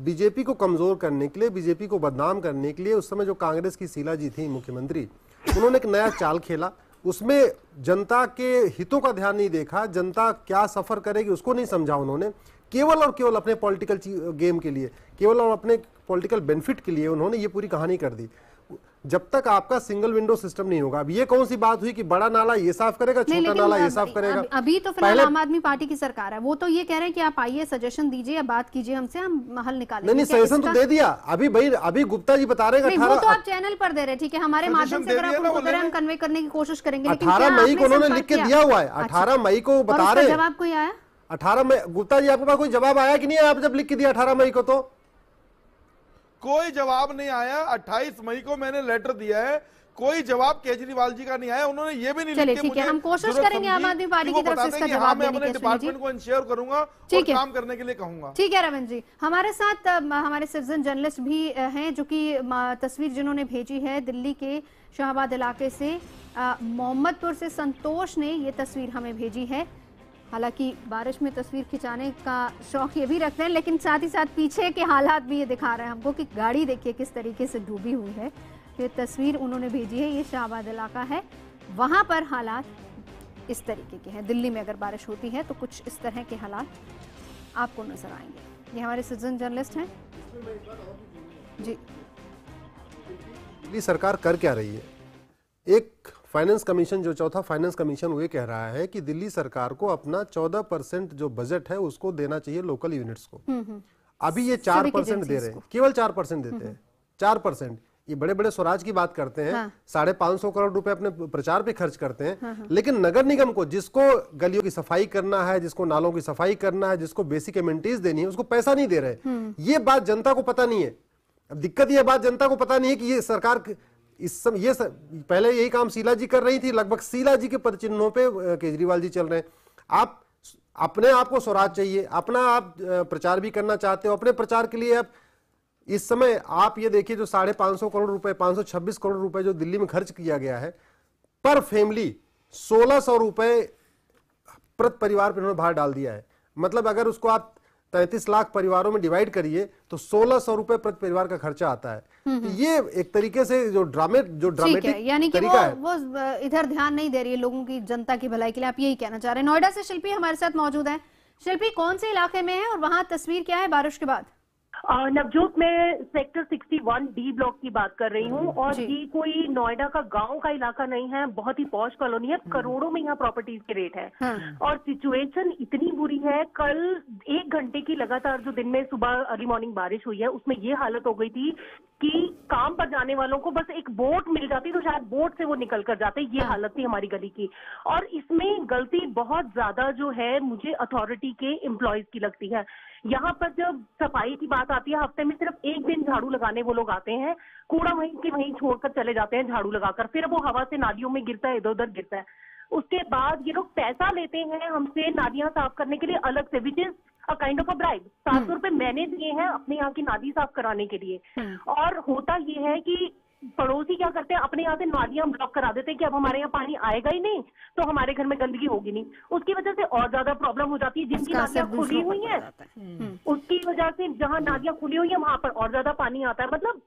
बीजेपी को कमजोर करने के लिए, बीजेपी को बदनाम करने के लिए उस समय जो कांग्रेस की शीला जी थी मुख्यमंत्री, उन्होंने एक नया चाल खेला। उसमें जनता के हितों का ध्यान नहीं देखा, जनता क्या सफर करेगी उसको नहीं समझा उन्होंने, केवल और केवल अपने पॉलिटिकल गेम के लिए, केवल और अपने पॉलिटिकल बेनिफिट के लिए उन्होंने ये पूरी कहानी कर दी। जब तक आपका सिंगल विंडो सिस्टम नहीं होगा, अब ये कौन सी बात हुई कि बड़ा नाला ये साफ करेगा, छोटा नाला ये साफ करेगा। अभी तो फिलहाल आम आदमी पार्टी की सरकार है, वो तो ये कह रहे हैं कि आप आइए, सजेशन दीजिए, बात कीजिए हमसे, हम हल निकालेंगे। नहीं सजेशन तो दे दिया अभी भाई, अभी गुप्ता जी बता रहे हैं वो तो आप चैनल पर दे रहे, ठीक है, हमारे माध्यम से अगर आप उनको दे रहे हैं, हम कन्वे करने की कोशिश करेंगे। 18 मई को उन्होंने लिख के दिया हुआ है, 18 मई को बता रहे हैं। जवाब कोई आया 18 मई? गुप्ता जी आपके पास कोई जवाब आया कि नहीं? आप जब लिख के दिया 18 मई को तो कोई जवाब नहीं आया। 28 मई को मैंने लेटर दिया है, कोई जवाब केजरीवाल जी का नहीं आया। उन्होंने ये भी नहीं लिखा। चलिए ठीक है, हम कोशिश करेंगे आम आदमी पार्टी की तरफ से इसका जवाब देने की। डिपार्टमेंट को इंश्योर करूंगा और काम करने के लिए कहूंगा। ठीक है रविंद्र जी, हमारे साथ हमारे सिटीजन जर्नलिस्ट भी हैं जो कि तस्वीर जिन्होंने भेजी है दिल्ली के शाहबाद इलाके से, मोहम्मदपुर से संतोष ने ये तस्वीर हमें भेजी है। हालांकि बारिश में तस्वीर खिंचाने का शौक ये भी रखते हैं, लेकिन साथ ही साथ पीछे के हालात भी ये दिखा रहे हैं हमको कि गाड़ी देखिए किस तरीके से डूबी हुई है। ये तस्वीर उन्होंने भेजी है, ये शाहबाद इलाका है, वहां पर हालात इस तरीके के हैं। दिल्ली में अगर बारिश होती है तो कुछ इस तरह के हालात आपको नजर आएंगे। ये हमारे सिटीजन जर्नलिस्ट हैं जी। दिल्ली सरकार कर क्या रही है? एक फाइनेंस कमीशन, जो चौथा फाइनेंस कमीशन, वो ये कह रहा है कि दिल्ली सरकार को अपना 14% जो बजट है उसको देना चाहिए लोकल यूनिट्स को। अभी ये 4% दे रहे हैं, केवल 4% देते हैं, 4%। ये बड़े बड़े स्वराज की बात करते हैं, 550 करोड़ रुपए अपने प्रचार पे खर्च करते हैं, लेकिन नगर निगम को, जिसको गलियों की सफाई करना है, जिसको नालों की सफाई करना है, जिसको बेसिक एमिनिटीज देनी है, उसको पैसा नहीं दे रहे। ये बात जनता को पता नहीं है। अब दिक्कत ये बात जनता को पता नहीं है कि ये सरकार इस समय पहले यही काम शीला जी कर रही थी, लगभग शीला जी के पदचिन्हों पे केजरीवाल जी चल रहे हैं। आप अपने आप को स्वराज चाहिए, अपना आप प्रचार भी करना चाहते हो, अपने प्रचार के लिए आप इस समय आप ये देखिए जो 550 करोड़ रुपए, 526 करोड़ रुपए जो दिल्ली में खर्च किया गया है, पर फैमिली 1600 रुपए प्रति परिवार पर उन्होंने बाहर डाल दिया है। मतलब अगर उसको आप 33 लाख परिवारों में डिवाइड करिए तो 1600 रुपए प्रति परिवार का खर्चा आता है। तो ये एक तरीके से जो ड्रामेटिक यानी कि तरीका है, वो इधर ध्यान नहीं दे रही है लोगों की, जनता की भलाई के लिए, आप यही कहना चाह रहे हैं। नोएडा से शिल्पी हमारे साथ मौजूद है। शिल्पी, कौन से इलाके में है और वहां तस्वीर क्या है बारिश के बाद? नवजोत, मैं सेक्टर 61 डी ब्लॉक की बात कर रही हूँ और ये कोई नोएडा का गांव का इलाका नहीं है, बहुत ही पॉश कॉलोनी है, करोड़ों में यहाँ प्रॉपर्टीज के रेट है। और सिचुएशन इतनी बुरी है, कल 1 घंटे की लगातार जो दिन में सुबह अर्ली मॉर्निंग बारिश हुई है उसमें ये हालत हो गई थी कि काम पर जाने वालों को बस एक बोट मिल जाती तो शायद बोट से वो निकल कर जाते, ये हालत थी हमारी गली की। और इसमें गलती बहुत ज्यादा जो है मुझे अथॉरिटी के एम्प्लॉयज की लगती है। यहाँ पर जब सफाई की बात आती है, हफ्ते में सिर्फ 1 दिन झाड़ू लगाने वो लोग आते हैं, कूड़ा वहीं के वहीं छोड़कर चले जाते हैं झाड़ू लगाकर, फिर वो हवा से नालियों में गिरता है, इधर उधर गिरता है। उसके बाद ये लोग पैसा लेते हैं हमसे नालियां साफ करने के लिए अलग से, which is a kind of a bribe. 700 रुपए मैंने दिए हैं अपने यहाँ की नाली साफ कराने के लिए। और होता ये है कि पड़ोसी क्या करते हैं, अपने यहाँ से नालियां ब्लॉक करा देते हैं कि अब हमारे यहाँ पानी आएगा ही नहीं तो हमारे घर में गंदगी होगी नहीं। उसकी वजह से और ज्यादा प्रॉब्लम हो जाती है। जिनकी नालियां खुली हुई हैं उसकी वजह से, जहाँ नालियां खुली हुई है वहां पर और ज्यादा पानी आता है। मतलब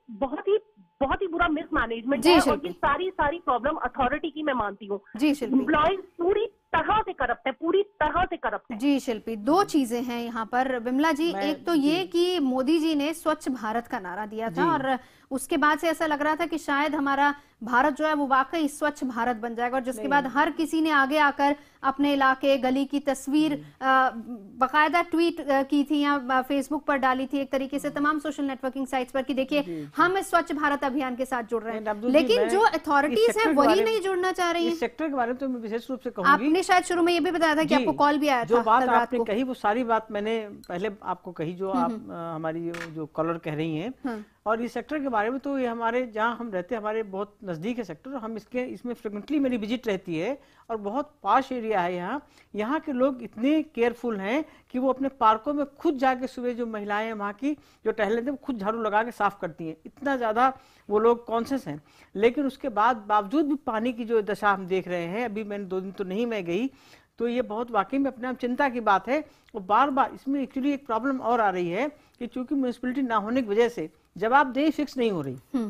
बहुत ही बुरा मिसमैनेजमेंट है और ये सारी प्रॉब्लम अथॉरिटी की मैं मानती हूँ। एम्प्लॉयज पूरी तरह से करप्ट है, पूरी तरह से करप्ट है। जी शिल्पी, 2 चीजें हैं यहाँ पर विमला जी। एक तो ये कि मोदी जी ने स्वच्छ भारत का नारा दिया था और उसके बाद से ऐसा लग रहा था कि शायद हमारा भारत जो है वो वाकई स्वच्छ भारत बन जाएगा, और जिसके बाद हर किसी ने आगे आकर अपने इलाके गली की तस्वीर बाकायदा ट्वीट की थी या फेसबुक पर डाली थी, एक तरीके से तमाम सोशल नेटवर्किंग साइट्स पर कि देखिए हम इस स्वच्छ भारत अभियान के साथ जुड़ रहे हैं। लेकिन जो अथॉरिटीज हैं वही नहीं जुड़ना चाह रही है। इस सेक्टर के बारे में तो मैं विशेष रूप से कहूंगी, आपने शायद शुरू में ये भी बताया था कि आपको कॉल भी आया था। जो बात आपने कही वो सारी बात मैंने पहले आपको कही, जो आप हमारी जो कॉलर कह रही हैं। और इस सेक्टर के बारे में तो ये हमारे जहाँ हम रहते हैं हमारे बहुत नज़दीक है सेक्टर, हम इसमें फ्रिक्वेंटली मेरी विजिट रहती है और बहुत पाश एरिया है यहाँ। यहाँ के लोग इतने केयरफुल हैं कि वो अपने पार्कों में खुद जाके सुबह जो महिलाएं हैं वहाँ की जो टहल लेते हैं वो खुद झाड़ू लगा के साफ करती हैं, इतना ज़्यादा वो लोग कॉन्शियस हैं। लेकिन उसके बावजूद भी पानी की जो दशा हम देख रहे हैं, अभी मैंने 2 दिन तो नहीं मैं गई, तो ये बहुत वाकई में अपने आप चिंता की बात है। और बार बार इसमें एक्चुअली एक प्रॉब्लम और आ रही है कि चूंकि म्यूनिसिपैलिटी ना होने की वजह से जवाबदेही फिक्स नहीं हो रही।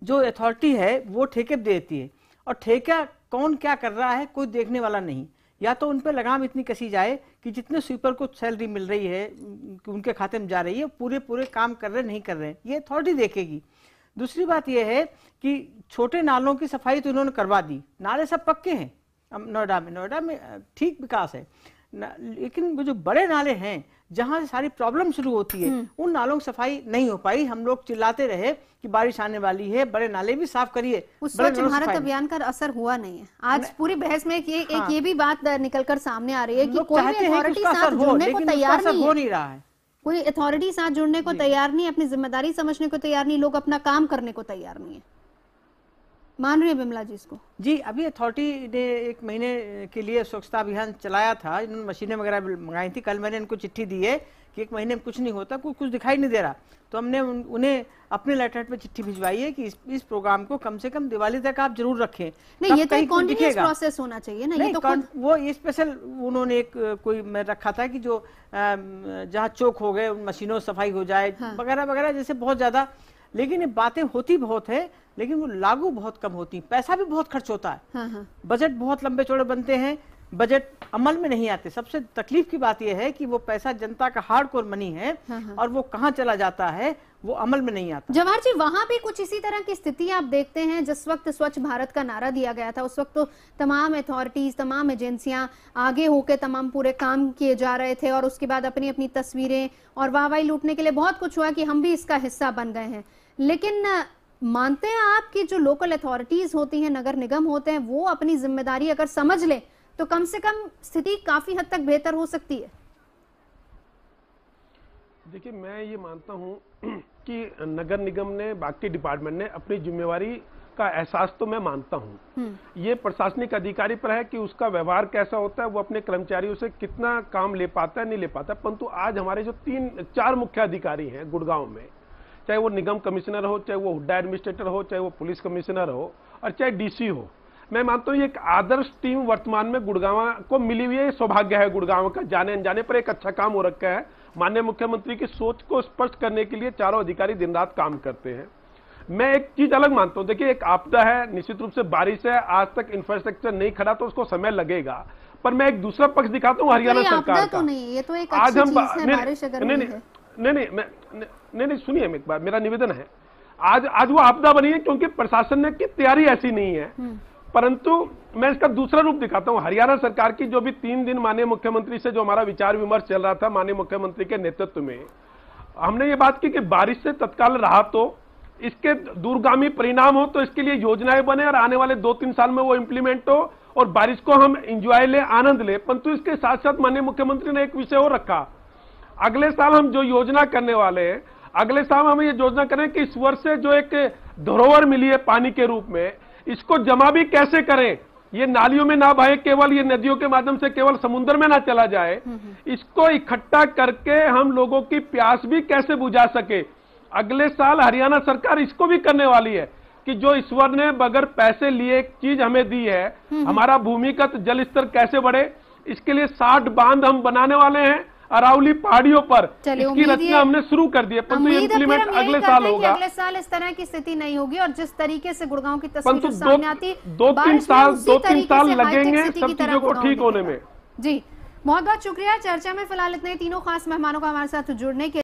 जो अथॉरिटी है वो ठेके देती है और ठेका कौन क्या कर रहा है कोई देखने वाला नहीं। या तो उन पर लगाम इतनी कसी जाए कि जितने स्वीपर को सैलरी मिल रही है कि उनके खाते में जा रही है, पूरे काम कर रहे नहीं कर रहे हैं, ये अथॉरिटी देखेगी। दूसरी बात यह है कि छोटे नालों की सफाई तो इन्होंने करवा दी, नाले सब पक्के हैं नोएडा में ठीक विकास है, लेकिन वो जो बड़े नाले हैं जहां से सारी प्रॉब्लम शुरू होती है उन नालों की सफाई नहीं हो पाई। हम लोग चिल्लाते रहे कि बारिश आने वाली है, बड़े नाले भी साफ करिए, स्वच्छ भारत अभियान का असर हुआ नहीं है। आज पूरी बहस में एक ये भी बात निकलकर सामने आ रही है कि कोई भी अथॉरिटी साथ जुड़ने को तैयार नहीं है। कोई अथॉरिटी साथ जुड़ने को तैयार नहीं, अपनी जिम्मेदारी समझने को तैयार नहीं, लोग अपना काम करने को तैयार नहीं है। मान रही है विमला जी इसको? जी, अभी अथॉरिटी ने 1 महीने के लिए स्वच्छता अभियान चलाया था, इन्होंने मशीनें वगैरह मंगाई थी। कल मैंने इनको चिट्ठी दी है कि 1 महीने में कुछ नहीं होता, कुछ दिखाई नहीं दे रहा, तो हमने उन्हें अपने लेटरहेड पे चिट्ठी भिजवाई है कि इस प्रोग्राम को कम से कम दिवाली तक आप जरूर रखें। नहीं, ये तो कंटीन्यूअस प्रोसेस होना चाहिए ना। ये तो वो ये स्पेशल उन्होंने एक कोई मैं रखा था कि जो जहाँ चौक हो गए मशीनों सफाई हो जाए वगैरह वगैरह, जैसे बहुत ज्यादा। लेकिन ये बातें होती बहुत है लेकिन वो लागू बहुत कम होती, पैसा भी बहुत खर्च होता है। बजट बहुत लंबे चौड़े बनते हैं, बजट अमल में नहीं आते। सबसे तकलीफ की बात यह है कि वो पैसा जनता का हार्डकोर मनी है और वो कहाँ चला जाता है, वो अमल में नहीं आता। जवाहर जी, वहां भी कुछ इसी तरह की स्थिति आप देखते हैं। जिस वक्त स्वच्छ भारत का नारा दिया गया था उस वक्त तो तमाम अथॉरिटीज, तमाम एजेंसियां आगे होकर तमाम पूरे काम किए जा रहे थे और उसके बाद अपनी अपनी तस्वीरें और वाहवाही लूटने के लिए बहुत कुछ हुआ कि हम भी इसका हिस्सा बन गए हैं। लेकिन मानते हैं आप कि जो लोकल अथॉरिटीज होती हैं, नगर निगम होते हैं, वो अपनी जिम्मेदारी अगर समझ लें तो कम से कम स्थिति काफी हद तक बेहतर हो सकती है? देखिए, मैं ये मानता हूं कि नगर निगम ने, बाकी डिपार्टमेंट ने अपनी जिम्मेवारी का एहसास तो मैं मानता हूं। ये प्रशासनिक अधिकारी पर है कि उसका व्यवहार कैसा होता है, वो अपने कर्मचारियों से कितना काम ले पाता है नहीं ले पाता। परंतु आज हमारे जो 3-4 मुख्य अधिकारी हैं गुड़गांव में, चाहे वो निगम कमिश्नर हो, चाहे वो हुड्डा एडमिनिस्ट्रेटर हो, चाहे वो पुलिस कमिश्नर हो और चाहे डीसी हो, मैं मानता हूँ ये एक आदर्श टीम वर्तमान में गुड़गांव को मिली हुई है। सौभाग्य है गुड़गांव का, जाने अनजाने पर एक अच्छा काम हो रखा है। माननीय मुख्यमंत्री की सोच को स्पष्ट करने के लिए चारों अधिकारी दिन रात काम करते हैं। मैं एक चीज अलग मानता हूं, देखिए एक आपदा है, निश्चित रूप से बारिश है, आज तक इंफ्रास्ट्रक्चर नहीं खड़ा तो उसको समय लगेगा, पर मैं एक दूसरा पक्ष दिखाता हूं हरियाणा सरकार का। नहीं, ये तो एक अच्छी चीज है, बारिश अगर नहीं, सुनिए एक बार, मेरा निवेदन है, आज वो आपदा बनी है क्योंकि प्रशासन ने की तैयारी ऐसी नहीं है। परंतु मैं इसका दूसरा रूप दिखाता हूं। हरियाणा सरकार की जो भी 3 दिन माननीय मुख्यमंत्री से जो हमारा विचार विमर्श चल रहा था, माननीय मुख्यमंत्री के नेतृत्व में हमने ये बात की कि बारिश से तत्काल राहत हो, इसके दूरगामी परिणाम हो, तो इसके लिए योजनाएं बने और आने वाले 2-3 साल में वो इंप्लीमेंट हो और बारिश को हम एंजॉय ले, आनंद ले। परंतु इसके साथ साथ माननीय मुख्यमंत्री ने एक विषय और रखा, अगले साल हम जो योजना करने वाले हैं, अगले साल हम ये योजना करें कि इस वर्ष से जो एक धरोहर मिली है पानी के रूप में, इसको जमा भी कैसे करें, ये नालियों में ना बहे, केवल ये नदियों के माध्यम से केवल समुद्र में ना चला जाए, इसको इकट्ठा करके हम लोगों की प्यास भी कैसे बुझा सके। अगले साल हरियाणा सरकार इसको भी करने वाली है कि जो ईश्वर ने बगैर पैसे लिए एक चीज हमें दी है, हमारा भूमिगत जल स्तर कैसे बढ़े, इसके लिए 60 बांध हम बनाने वाले हैं अरावली पहाड़ियों पर। इसकी रचना हमने शुरू कर दी है, परंतु ये इंप्लीमेंट अगले साल होगा। अगले साल इस तरह की स्थिति नहीं होगी और जिस तरीके से गुड़गांव की तस्वीर सामने आती, 2-3 साल लगेंगे सब चीजों को ठीक होने में। जी, बहुत बहुत शुक्रिया। चर्चा में फिलहाल इतने तीनों खास मेहमानों का हमारे साथ जुड़ने के